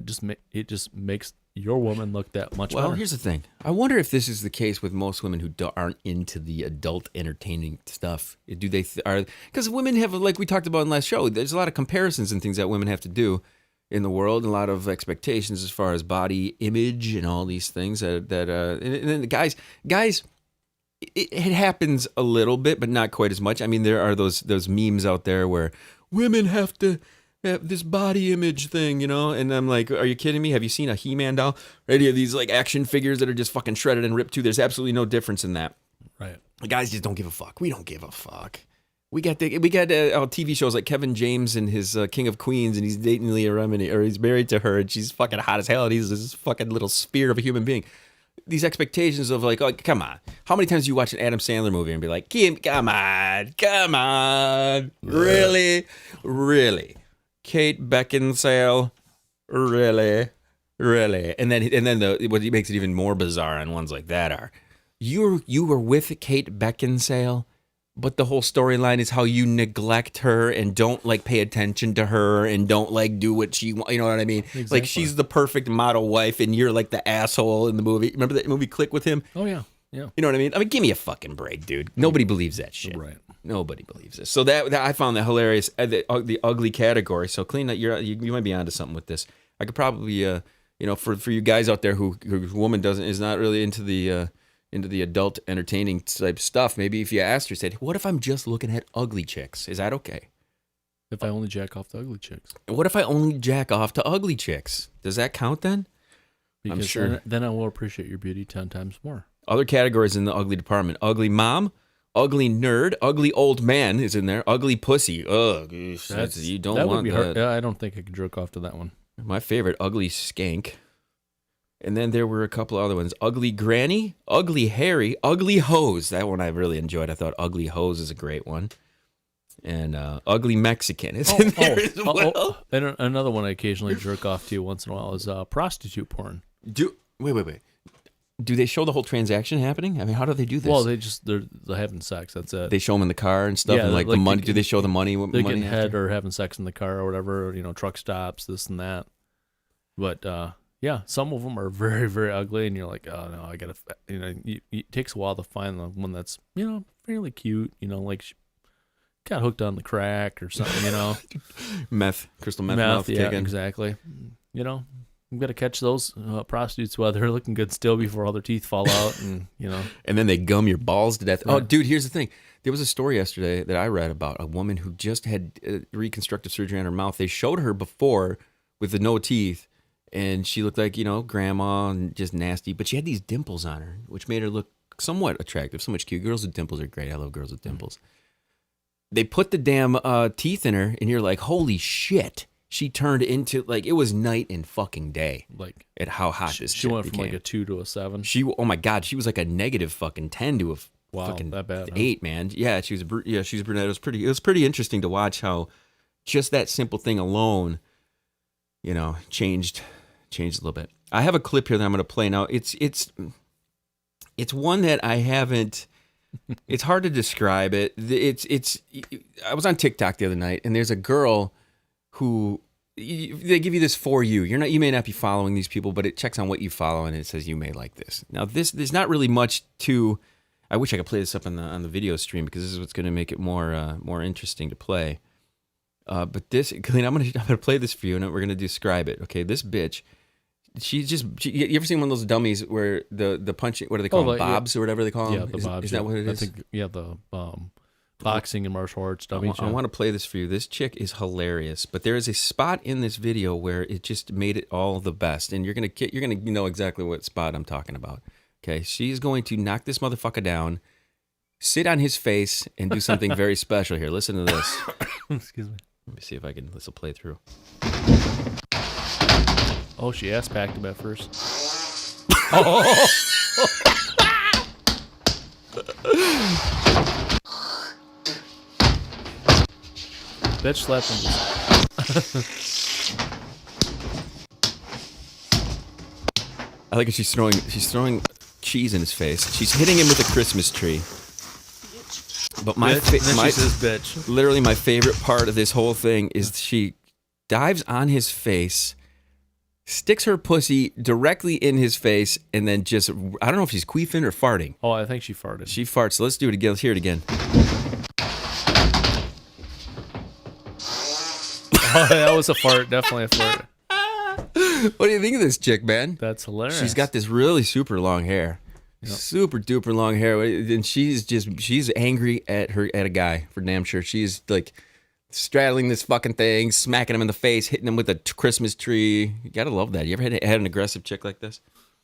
it just makes your woman look that much better. Well, here's the thing. I wonder if this is the case with most women who aren't into the adult entertaining stuff. Do they because women have, like we talked about in the last show, there's a lot of comparisons and things that women have to do in the world, and a lot of expectations as far as body image and all these things and then the guys, it happens a little bit, but not quite as much. I mean, there are those memes out there where women have to have this body image thing, and I'm like, are you kidding me? Have you seen a He-Man doll? Or any of these like action figures that are just fucking shredded and ripped too? There's absolutely no difference in that. Right. The guys just don't give a fuck. We don't give a fuck. We got TV shows like Kevin James and his King of Queens, and he's dating Leah Remini, or he's married to her, and she's fucking hot as hell, and he's this fucking little spear of a human being. These expectations of like, oh, come on. How many times do you watch an Adam Sandler movie and be like, Kim, come on, really? Kate Beckinsale, really? And then what makes it even more bizarre on ones like that are, you were with Kate Beckinsale, but the whole storyline is how you neglect her and don't pay attention to her and don't do what she wants. You know what I mean? Exactly. Like she's the perfect model wife and you're like the asshole in the movie. Remember that movie Click with him? Oh yeah. You know what I mean? I mean, give me a fucking break, dude. Nobody believes that shit. Right. Nobody believes this. So that I found that hilarious. The ugly category. So Clean, you might be onto something with this. I could probably, for you guys out there whose woman is not really into the adult entertaining type stuff. Maybe if you asked her, said, "What if I'm just looking at ugly chicks? Is that okay? If I only jack off to ugly chicks? What if I only jack off to ugly chicks? Does that count then?" Because I'm sure. Then I will appreciate your beauty 10 times more. Other categories in the ugly department: ugly mom, ugly nerd, ugly old man is in there, ugly pussy. Ugh, you don't that want would be that. hard. I don't think I could jerk off to that one. My favorite, ugly skank. And then there were a couple other ones. Ugly Granny, Ugly Harry, Ugly Hose. That one I really enjoyed. I thought Ugly Hose is a great one. And Ugly Mexican is in there as well. And another one I occasionally jerk off to once in a while is prostitute porn. Wait. Do they show the whole transaction happening? I mean, how do they do this? Well, they're having sex. That's it. They show them in the car and stuff, and the money. Do they show the money? They're getting head or having sex in the car or whatever. Truck stops, this and that. But yeah, some of them are very, very ugly, and you're like, oh no, I gotta. It takes a while to find the one that's fairly cute. Like she got hooked on the crack or something. Crystal meth yeah, kicking. Exactly. You've got to catch those prostitutes while they're looking good still before all their teeth fall out, and And then they gum your balls to death. Yeah. Oh, dude, here's the thing. There was a story yesterday that I read about a woman who just had reconstructive surgery on her mouth. They showed her before with the no teeth, and she looked like grandma and just nasty, but she had these dimples on her, which made her look somewhat attractive, so much cute. Girls with dimples are great. I love girls with dimples. They put the damn teeth in her, and you're like, holy shit. She turned into, like, it was night and fucking day. Like, at how hot this she shit went became. from like a 2 to a 7. Oh my God, she was like a negative fucking 10 to a fucking that bad, 8, man. Yeah, she was a brunette. It was pretty interesting to watch how just that simple thing alone, you know, changed a little bit. I have a clip here that I'm going to play now. It's one that I haven't. It's hard to describe it. I was on TikTok the other night, and there's a girl who they give you this for you. You may not be following these people, but it checks on what you follow, and it says you may like this. Now, there's not really much to. I wish I could play this up on the video stream because this is what's going to make it more interesting to play. But this, Colleen, I'm gonna play this for you, and we're gonna describe it. Okay, this bitch. You ever seen one of those dummies where the punching, what do they call them, bobs or whatever they call them? Yeah, the bobs. Is that what it is? I think, the boxing and martial arts dummies. I want to play this for you. This chick is hilarious, but there is a spot in this video where it just made it all the best, and you're gonna know exactly what spot I'm talking about. Okay, she's going to knock this motherfucker down, sit on his face, and do something very special here. Listen to this. Excuse me. Let me see if this will play through. Oh, she ass-packed him at first. Bitch slapped him. I like it. She's throwing cheese in his face. She's hitting him with a Christmas tree. But literally my favorite part of this whole thing is she dives on his face, sticks her pussy directly in his face, and then just, I don't know if she's queefing or farting. Oh, I think she farted. She farts. So let's do it again. Let's hear it again. Oh, that was a fart. Definitely a fart. What do you think of this chick, man? That's hilarious. She's got this really super long hair. Yep. Super duper long hair. And she's angry at a guy for damn sure. She's like straddling this fucking thing, smacking him in the face, hitting him with a Christmas tree. You gotta love that. You ever had an aggressive chick like this?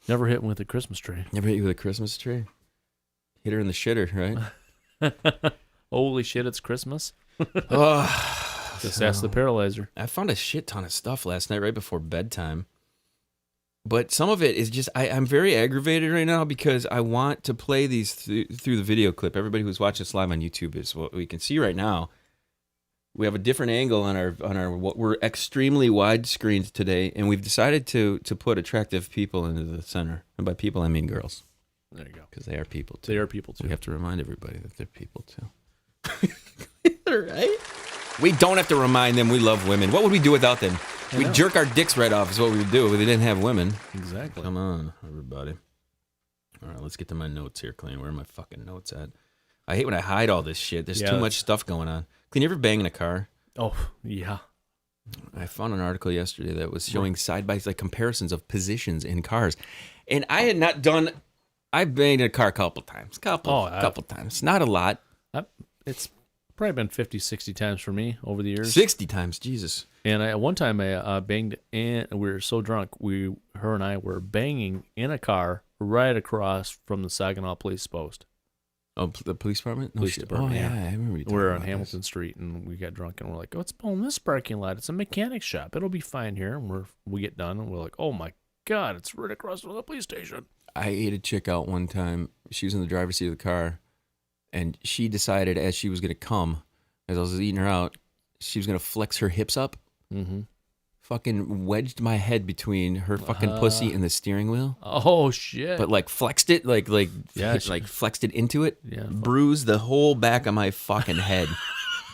Never hit him with a Christmas tree. Never hit you with a Christmas tree? Hit her in the shitter, right? Holy shit, it's Christmas. Just So, ask the paralyzer. I found a shit ton of stuff last night right before bedtime. But some of it is just, I'm very aggravated right now because I want to play these through the video clip. Everybody who's watching us live on YouTube is what we can see right now. We have a different angle on our what we're extremely widescreened today, and we've decided to put attractive people into the center. And by people, I mean girls. There you go. Because they are people too. They are people too. We have to remind everybody that they're people too. Right? We don't have to remind them we love women. What would we do without them? We'd jerk our dicks right off is what we would do if we didn't have women. Exactly. Come on, everybody. All right, let's get to my notes here, Clean. Where are my fucking notes at? I hate when I hide all this shit. There's too much stuff going on. Clean, you ever bang in a car? Oh, yeah. I found an article yesterday that was showing side-by-side comparisons of positions in cars. And I had not done... I've banged in a car a couple times. Couple times. Not a lot. It's probably been 50, 60 times for me over the years. 60 times, Jesus. And at one time I banged, and we were so drunk, her and I were banging in a car right across from the Saginaw Police Post. Oh, the police department? Police department, yeah. I remember you talking We're on about Hamilton this. Street, and we got drunk, and we're like, let's pull in this parking lot. It's a mechanic shop. It'll be fine here. And we get done, and we're like, oh my God, it's right across from the police station. I ate a chick out one time. She was in the driver's seat of the car, and she decided as she was going to come, as I was eating her out, she was going to flex her hips up. Mm-hmm. Fucking wedged my head between her fucking pussy and the steering wheel. Oh, shit. But like flexed it, like flexed it into it. Yeah. Bruised the whole back of my fucking head.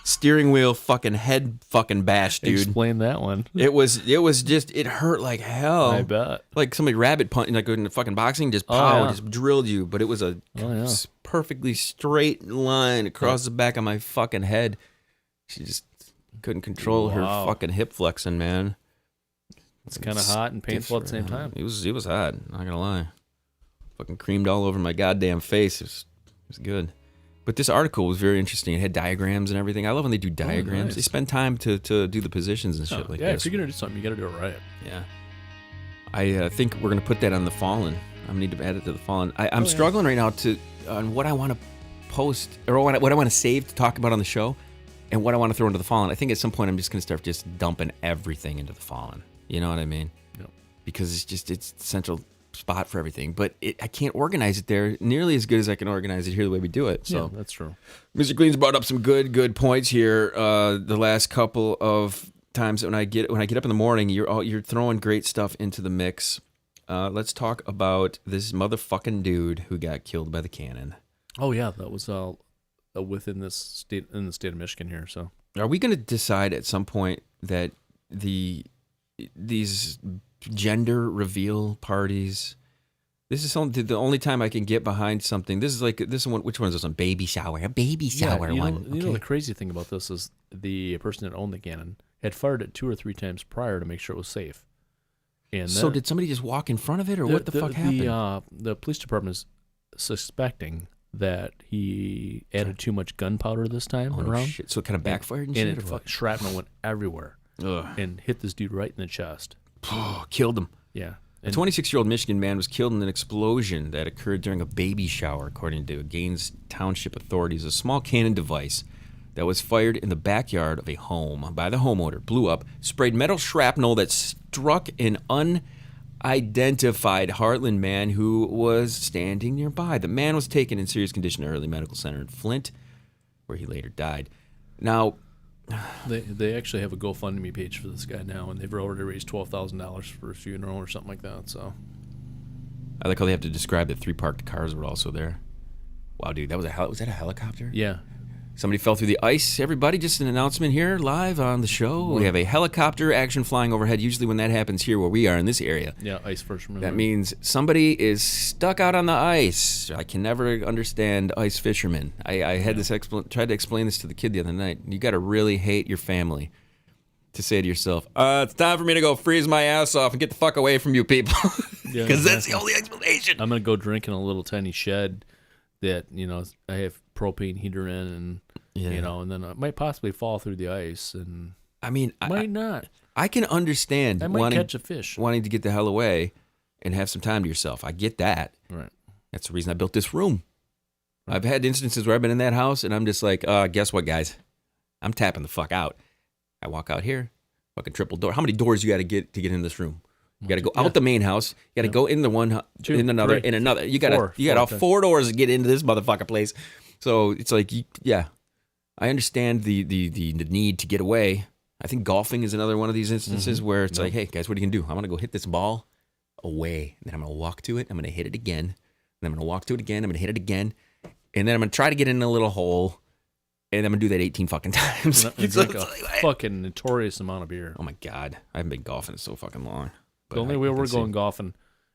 Steering wheel fucking head fucking bash, dude. Explain that one. It was just, it hurt like hell. I bet. Like somebody rabbit punch, like in the fucking boxing, just just drilled you. But it was a perfectly straight line across the back of my fucking head. She just couldn't control her fucking hip flexing, man. It's kind of hot and painful at the same time. It was hot, not gonna lie. Fucking creamed all over my goddamn face. It was good. But this article was very interesting. It had diagrams and everything. I love when they do diagrams. Nice. They spend time to do the positions and shit like yeah, this. if you're gonna do something, you gotta do it right. Yeah. I think we're gonna put that on the Fallen gonna need to add it to the Fallen. I'm struggling right now on what I want to post or what I want to save to talk about on the show, and what I want to throw into the Fallen. I think at some point I'm just gonna start just dumping everything into the Fallen. You know what I mean? Yep. Because it's the central spot for everything, but I can't organize it there nearly as good as I can organize it here the way we do it. So yeah, that's true. Mr. Clean's brought up some good points here. The last couple of times when I get up in the morning, you're throwing great stuff into the mix. Let's talk about this motherfucking dude who got killed by the cannon. Oh yeah, that was within the state of Michigan here. So are we going to decide at some point that these gender reveal parties? This is the only time I can get behind something. This one. Which one is this one? Baby shower. A baby shower one. You know the crazy thing about this is the person that owned the cannon had fired it 2 or 3 times prior to make sure it was safe. And so did somebody just walk in front of it, or what the fuck happened? The police department is suspecting that he added too much gunpowder this time around. Shit. So it kind of backfired and shit, or what? Shrapnel went everywhere. Ugh. And hit this dude right in the chest. Killed him. Yeah. A 26-year-old Michigan man was killed in an explosion that occurred during a baby shower, according to Gaines Township authorities. A small cannon device that was fired in the backyard of a home by the homeowner blew up, sprayed metal shrapnel that struck an unidentified Heartland man who was standing nearby. The man was taken in serious condition to Early Medical Center in Flint, where he later died. Now, they actually have a GoFundMe page for this guy now, and they've already raised $12,000 for a funeral or something like that. So I like how they have to describe that 3 parked cars were also there. Wow, dude, was that a helicopter? Yeah. Somebody fell through the ice. Everybody, just an announcement here live on the show. We have a helicopter action flying overhead. Usually when that happens here where we are in this area. Yeah, ice first. That means somebody is stuck out on the ice. I can never understand ice fishermen. I had tried to explain this to the kid the other night. You got to really hate your family to say to yourself, it's time for me to go freeze my ass off and get the fuck away from you people. Because that's the only explanation. I'm going to go drink in a little tiny shed that, I have propane heater in, and and then I might possibly fall through the ice, and might not. I can understand I might catch a fish, wanting to get the hell away and have some time to yourself. I get that. Right. That's the reason I built this room. Right. I've had instances where I've been in that house and I'm just like, guess what, guys? I'm tapping the fuck out. I walk out here, fucking triple door. How many doors you got to get in this room? You got to go out the main house. You got to go in the one, 2, in another, 3, in another. You got all 4 doors to get into this motherfucker place. So it's like, I understand the need to get away. I think golfing is another one of these instances where it's like, hey guys, what are you gonna do? I'm gonna go hit this ball away, and then I'm gonna walk to it. I'm gonna hit it again, and I'm gonna walk to it again. I'm gonna hit it again, and then I'm gonna try to get in a little hole, and I'm gonna do that 18 fucking times. It's like a fucking notorious amount of beer. Oh my god, I haven't been golfing in so fucking long. The only way we're going golfing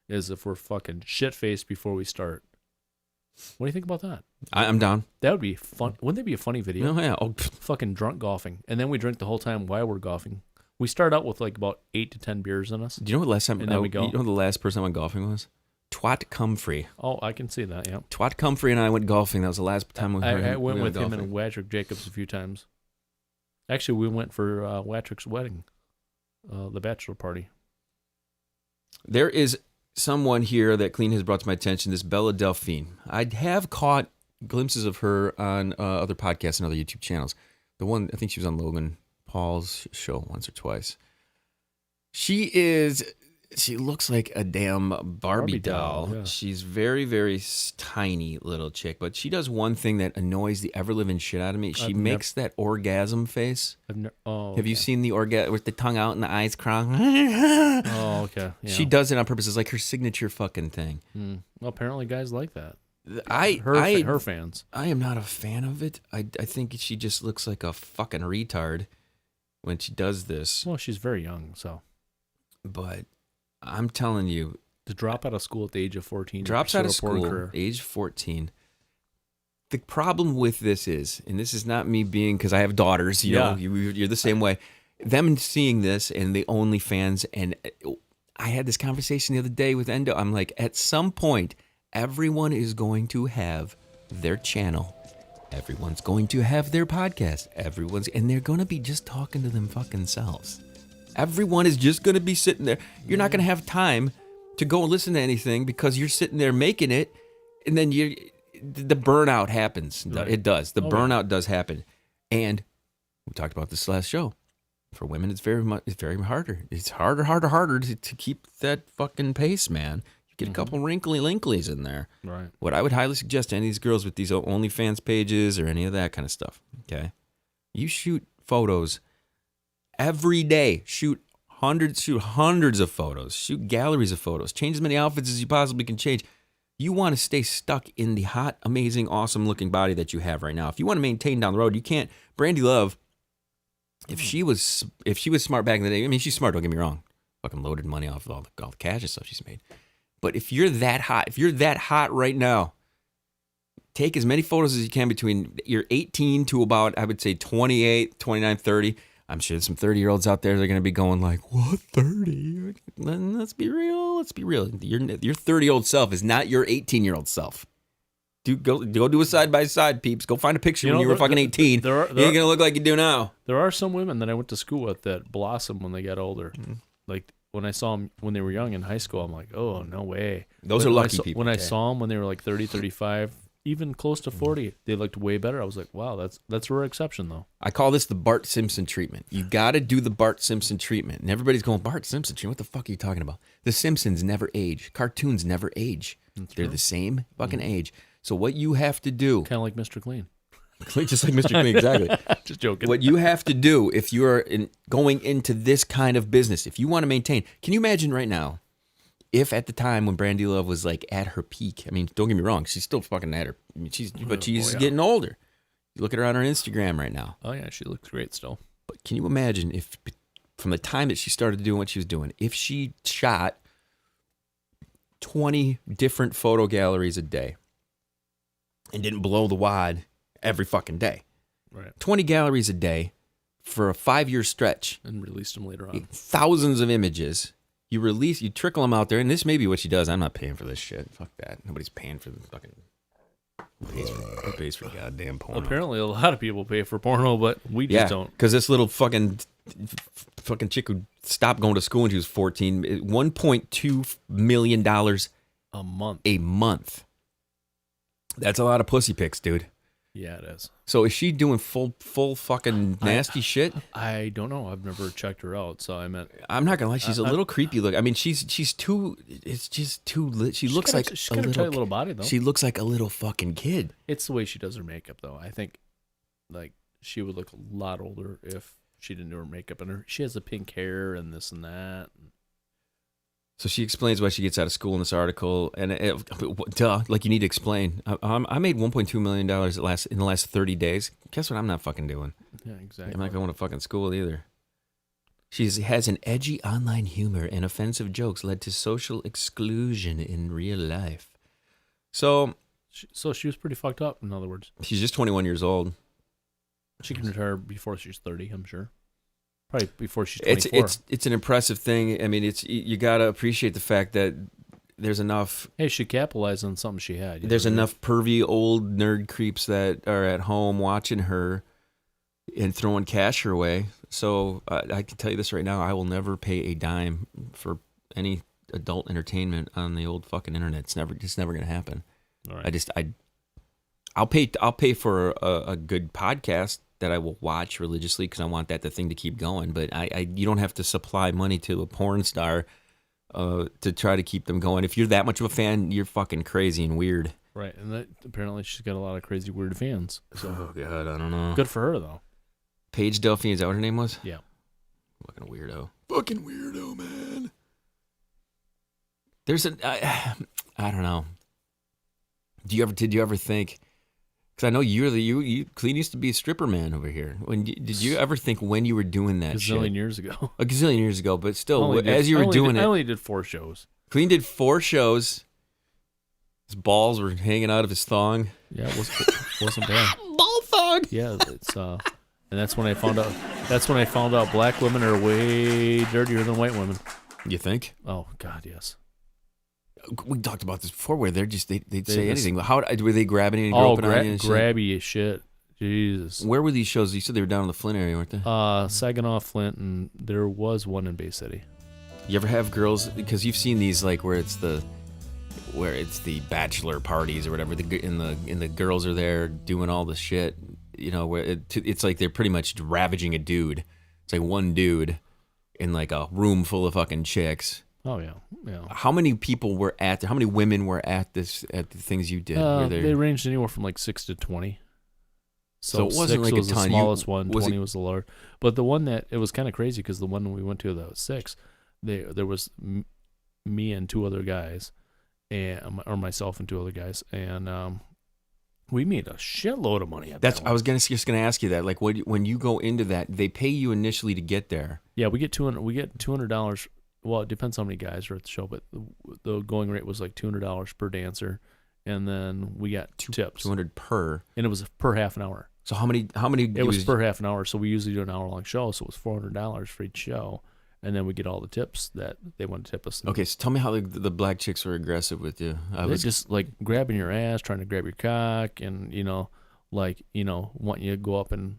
is if we're fucking shit faced before we start. What do you think about that? I'm down. That would be fun. Wouldn't that be a funny video? Oh, yeah. Fucking drunk golfing. And then we drink the whole time while we're golfing. We start out with like about 8 to 10 beers in us. Do you know what last time? And then we go. You know the last person I went golfing was? Twat Comfrey. Oh, I can see that, yeah. Twat Comfrey and I went golfing. That was the last time I went with him and Watrick Jacobs a few times. Actually, we went for Watrick's wedding, the bachelor party. There is someone here that Clean has brought to my attention, this Bella Delphine. I have caught glimpses of her on other podcasts and other YouTube channels. The one, I think she was on Logan Paul's show once or twice. She looks like a damn Barbie doll. Yeah. She's very, very tiny little chick, but she does one thing that annoys the ever-living shit out of me. She makes that orgasm face. Have you seen the orgasm with the tongue out and the eyes crying? Oh, okay. Yeah. She does it on purpose. It's like her signature fucking thing. Well, apparently guys like that. Her fans. I am not a fan of it. I think she just looks like a fucking retard when she does this. Well, she's very young, so. But I'm telling you, to drop out of school at the age of 14. Drops out of school, age 14. The problem with this is, and this is not me being, because I have daughters, you know, you're the same way. Them seeing this and the OnlyFans, and I had this conversation the other day with Endo. I'm like, at some point, everyone is going to have their channel. Everyone's going to have their podcast. And they're going to be just talking to them fucking selves. Everyone is just going to be sitting there. You're not going to have time to go and listen to anything because you're sitting there making it, and then the burnout happens. Right. It does. The Oh, burnout does happen, and we talked about this last show. For women, it's very harder. It's harder to keep that fucking pace, man. You get a couple wrinklies in there. Right. What I would highly suggest to any of these girls with these OnlyFans pages or any of that kind of stuff, okay? You shoot photos every day. Shoot hundreds of photos. Shoot galleries of photos. Change as many outfits as you possibly can change. You want to stay stuck in the hot, amazing, awesome-looking body that you have right now. If you want to maintain down the road, you can't. Brandy Love, if she was smart back in the day, I mean, she's smart, don't get me wrong. Fucking loaded money off of all the cash and stuff she's made. But if you're that hot right now, take as many photos as you can between you're 18 to about, I would say, 28, 29, 30. I'm sure there's some 30-year-olds out there that are going to be going like, what, 30? Let's be real. Your 30-year-old self is not your 18-year-old self. Dude, go do a side-by-side, peeps. Go find a picture when you were fucking 18. You ain't going to look like you do now. There are some women that I went to school with that blossom when they get older. Like, when I saw them when they were young in high school, I'm like, oh, no way. Those are lucky people. When I saw them when they were like 30, 35, even close to 40, they looked way better. I was like, wow, that's a rare exception, though. I call this the Bart Simpson treatment. You got to do the Bart Simpson treatment. And everybody's going, Bart Simpson treatment? What the fuck are you talking about? The Simpsons never age. Cartoons never age. They're the same fucking age. So what you have to do... Kind of like Mr. Clean. Just like Mr. Clean, exactly. Just joking. What you have to do if you are going into this kind of business, if you want to maintain... Can you imagine right now, if at the time when Brandy Love was like at her peak, I mean, don't get me wrong, she's still fucking at her... I mean, she's getting older. You look at her on her Instagram right now. Oh, yeah, she looks great still. But can you imagine if, from the time that she started doing what she was doing, if she shot 20 different photo galleries a day and didn't blow the wad every fucking day. Right. 20 galleries a day for a 5-year stretch. And released them later on. Thousands of images. You trickle them out there, and this may be what she does. I'm not paying for this shit. Fuck that. Nobody's paying for the fucking... Who pays for goddamn porno? Apparently, a lot of people pay for porno, but we just don't. Because this little fucking chick who stopped going to school when she was 14, $1.2 million a month. That's a lot of pussy pics, dude. Yeah, it is. So is she doing full fucking nasty shit? I don't know. I've never checked her out, so I meant. I'm not gonna lie. She's a little creepy look. I mean, she's too. It's just too. She looks like she's a got a little. tight little body, though. She looks like a little fucking kid. It's the way she does her makeup, though. I think, like, she would look a lot older if she didn't do her makeup, and she has the pink hair and this and that. So she explains why she gets out of school in this article, and duh, like you need to explain. I made $1.2 million in the last 30 days. Guess what? I'm not fucking doing. Yeah, exactly. I'm not going to fucking school either. She has an edgy online humor and offensive jokes led to social exclusion in real life. So she was pretty fucked up. In other words, she's just 21 years old. She can retire before she's 30. I'm sure. Probably before she's 24. It's an impressive thing. I mean, you gotta appreciate the fact that there's enough. Hey, she capitalized on something she had. There's enough pervy old nerd creeps that are at home watching her and throwing cash her way. So I can tell you this right now: I will never pay a dime for any adult entertainment on the old fucking internet. It's never gonna happen. All right. I'll pay for a good podcast that I will watch religiously because I want that thing to keep going. But you don't have to supply money to a porn star to try to keep them going. If you're that much of a fan, you're fucking crazy and weird. Right, and apparently she's got a lot of crazy weird fans. So. Oh God, I don't know. Good for her though. Paige Delphine, is that what her name was? Yeah. Fucking weirdo. Fucking weirdo, man. There's I don't know. Did you ever think? Because I know you Clean used to be a stripper man over here. Did you ever think when you were doing that shit? Years ago. A gazillion years ago, but still, as you were doing it. I only did 4 shows. Clean did 4 shows. His balls were hanging out of his thong. Yeah, it wasn't bad. Ball thong! Yeah, it's and that's when I found out. That's when I found out black women are way dirtier than white women. You think? Oh God, yes. We talked about this before, where they'd say anything. How were they grabbing and groping on you and shit? Grabby as shit. Jesus. Where were these shows? You said they were down in the Flint area, weren't they? Saginaw, Flint, and there was one in Bay City. You ever have girls, because you've seen these like where it's the bachelor parties or whatever, and the girls are there doing all the shit, you know, where it's like they're pretty much ravaging a dude. It's like one dude in like a room full of fucking chicks. Oh yeah. How many people were at there? How many women were at the things you did? They ranged anywhere from like 6 to 20. So it wasn't 6 like was a ton. the smallest one, 20 was the large. But the one that, it was kind of crazy because the one we went to that was 6, there was me and 2 other guys, or myself and 2 other guys, and we made a shitload of money at that one. I was just gonna ask you that. Like, when you go into that, they pay you initially to get there. Yeah, we get $200. Well, it depends how many guys are at the show, but the going rate was like $200 per dancer, and then we got tips. $200 per, and it was per half an hour. So how many? It was per half an hour. So we usually do an hour-long show, so it was $400 for each show, and then we get all the tips that they want to tip us. Okay, so tell me how the black chicks were aggressive with you. They just like grabbing your ass, trying to grab your cock, and want you to go up and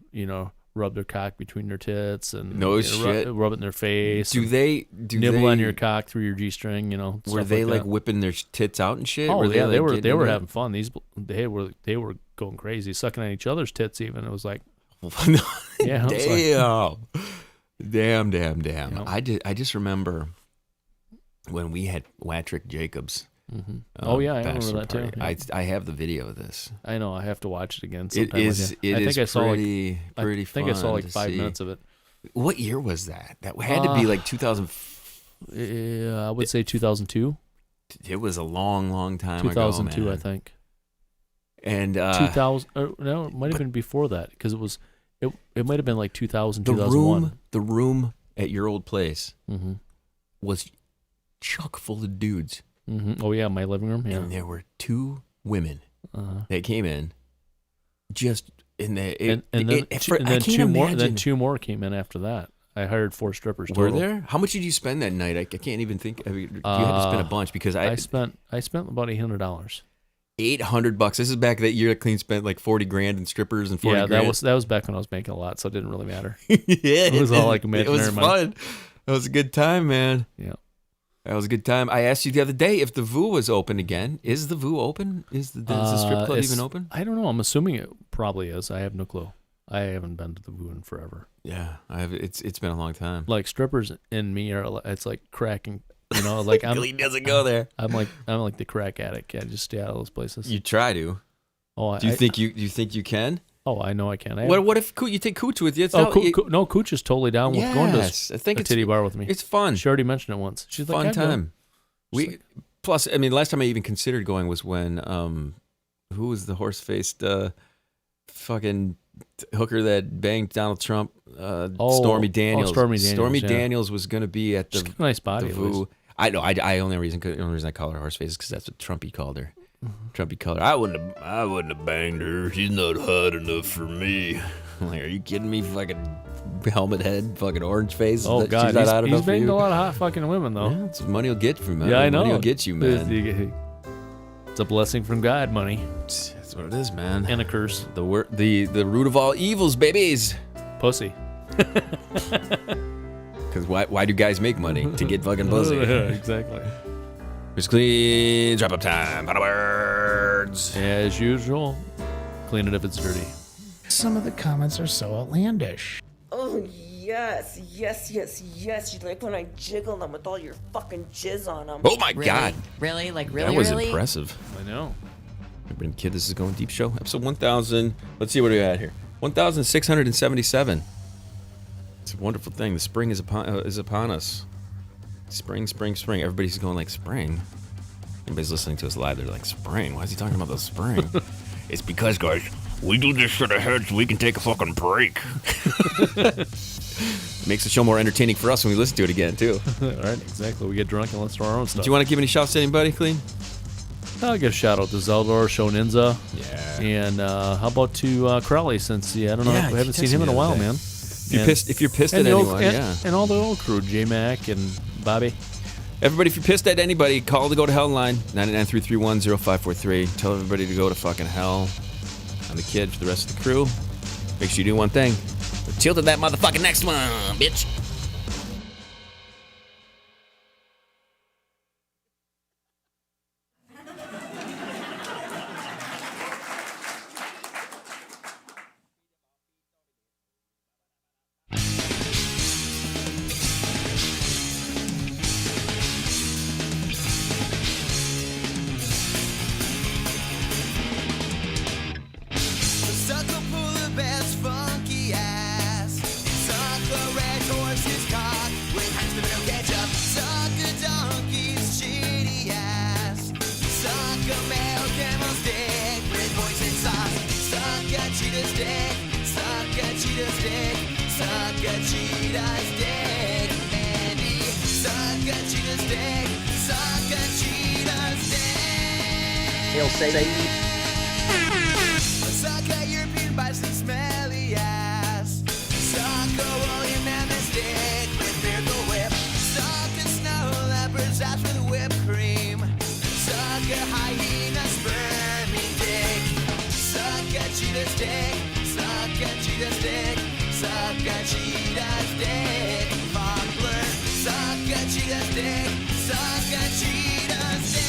rub their cock between their tits and shit, rub it in their face. Do they nibble on your cock through your G-string? Were they like whipping their tits out and shit? Oh yeah, they were having fun. They were going crazy, sucking on each other's tits. Even it was like, yeah, damn. I just remember when we had Watrick Jacobs. Mm-hmm. Oh yeah, I remember that too. Yeah. I have the video of this. I know. I have to watch it again. It is pretty fun. I think I saw like 5 minutes of it. What year was that? That had to be like 2000. Yeah, I would say 2002. It was a long time ago. 2002, I think. And 2000. No, it might have been before that because it was. It might have been like 2000, 2001. The room at your old place mm-hmm. was chock full of dudes. Mm-hmm. Oh yeah, my living room. Yeah, and there were 2 women that came in, just in the. then 2 more came in after that. I hired 4 strippers. Were there? How much did you spend that night? I can't even think. I mean, you had to spend a bunch because I spent about $800. $800. This is back that year that Clean spent like $40,000 in strippers and $40,000. Yeah, that was back when I was making a lot, so it didn't really matter. Yeah, it was all like imaginary. It was fun. It was a good time, man. Yeah. That was a good time. I asked you the other day if the VU was open again. Is the VU open? Is the strip club even open? I don't know. I'm assuming it probably is. I have no clue. I haven't been to the VU in forever. Yeah, I have. It's been a long time. Like strippers and me it's like cracking. Like he doesn't go there. I'm like the crack addict. I just stay out of those places. You try to. Oh, do you think you can? Oh, I know I can. What if you take Cooch with you? No, Cooch is totally down with going to a titty bar with me. It's fun. She already mentioned it once. She's fun like, time. Plus, I mean, last time I even considered going was when who was the horse-faced fucking hooker that banged Donald Trump? Stormy Daniels. Stormy Daniels was going to be at the. She's got a nice body. I know. The only reason I call her horse face is because that's what Trumpy called her. Trumpy called her. I wouldn't have banged her. She's not hot enough for me. I'm like, are you kidding me? Fucking helmet head, fucking orange face. Oh God, he's banged a lot of hot fucking women though. Yeah, it's money will get you, man. Yeah, I know. Money will get you, man. It's a blessing from God, money. That's what it is, man. And a curse. The root of all evils, babies. Pussy. Because why do guys make money? To get fucking pussy. Yeah, exactly. It's clean. Drop up time. Final words. As usual, clean it if it's dirty. Some of the comments are so outlandish. Oh, yes. You like when I jiggle them with all your fucking jizz on them. Oh, my God. Really? Like, really? That was impressive. I know. Everybody, kid, this is Going Deep Show. Episode 1000. Let's see what we got here. 1677. It's a wonderful thing. The spring is upon us. Spring. Everybody's going like spring. Everybody's listening to us live. They're like, spring? Why is he talking about the spring? It's because, guys, we do this shit ahead so we can take a fucking break. Makes the show more entertaining for us when we listen to it again, too. All right, exactly. We get drunk and listen to our own stuff. Do you want to give any shouts to anybody, Clean? I'll give a shout out to Zeldor, Shoninza. Yeah. And how about to Crowley, since, I don't know, I haven't seen him in a while, man. If you're pissed at anyone, and all the old crew, J-Mac and Bobby. Everybody, if you're pissed at anybody, call the Go to Hell line, 99331-0543. Tell everybody to go to fucking hell. I'm the kid for the rest of the crew. Make sure you do one thing. Tilt to that motherfucking next one, bitch. his cock with Heinz tomato ketchup. Suck a donkey's shitty ass. Suck a male camel's dick with poison sauce. Suck a cheetah's dick. Suck a cheetah's dick. Suck a cheetah's dick. Andy, suck a cheetah's dick. Suck a cheetah's dick. Hail Satan. Suck a European bison smelly ass. Suck a woolly mammoth's dick with Miracle Whip. Suck a snow leopard's ass with whipped cream. Suck a hyena sperming dick. Suck a cheetah's dick. Suck a cheetah's dick. Suck a cheetah's dick. Fogler. Suck a cheetah's dick. Suck a cheetah's dick.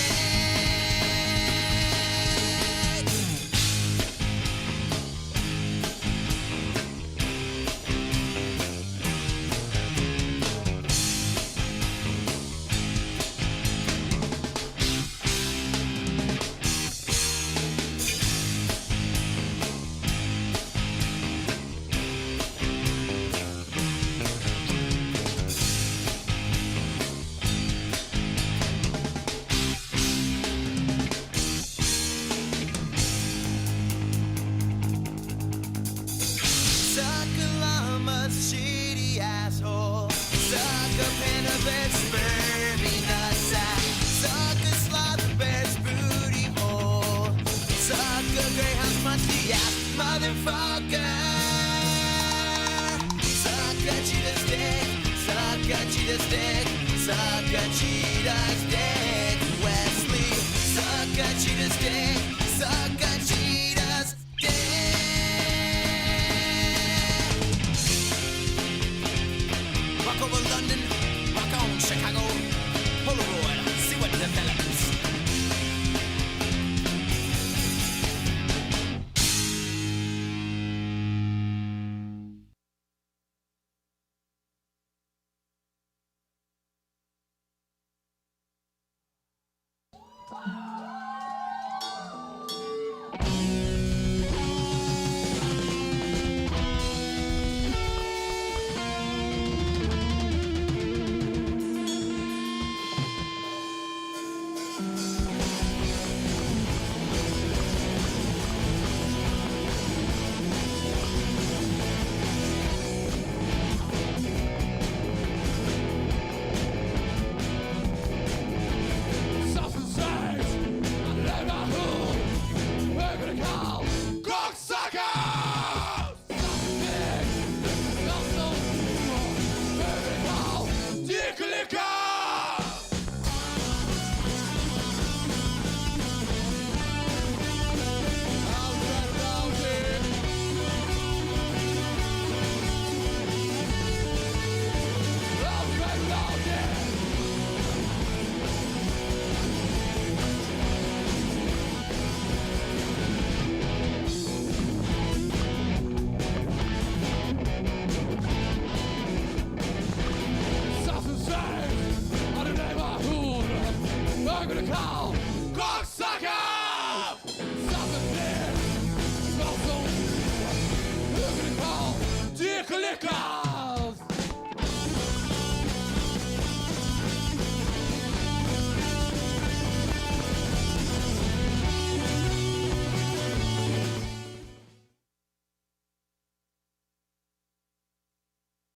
Suck a llama's shitty asshole. Suck a panda bear's spermy nutsack. Suck a sloth bear's booty hole. Suck a greyhound's musty ass motherfucker. Suck a cheetah's dick. Suck a cheetah's dick. Suck a cheetah's dick. Wesley. Suck a cheetah's dick. Suck a cheetah's dick. Walk over London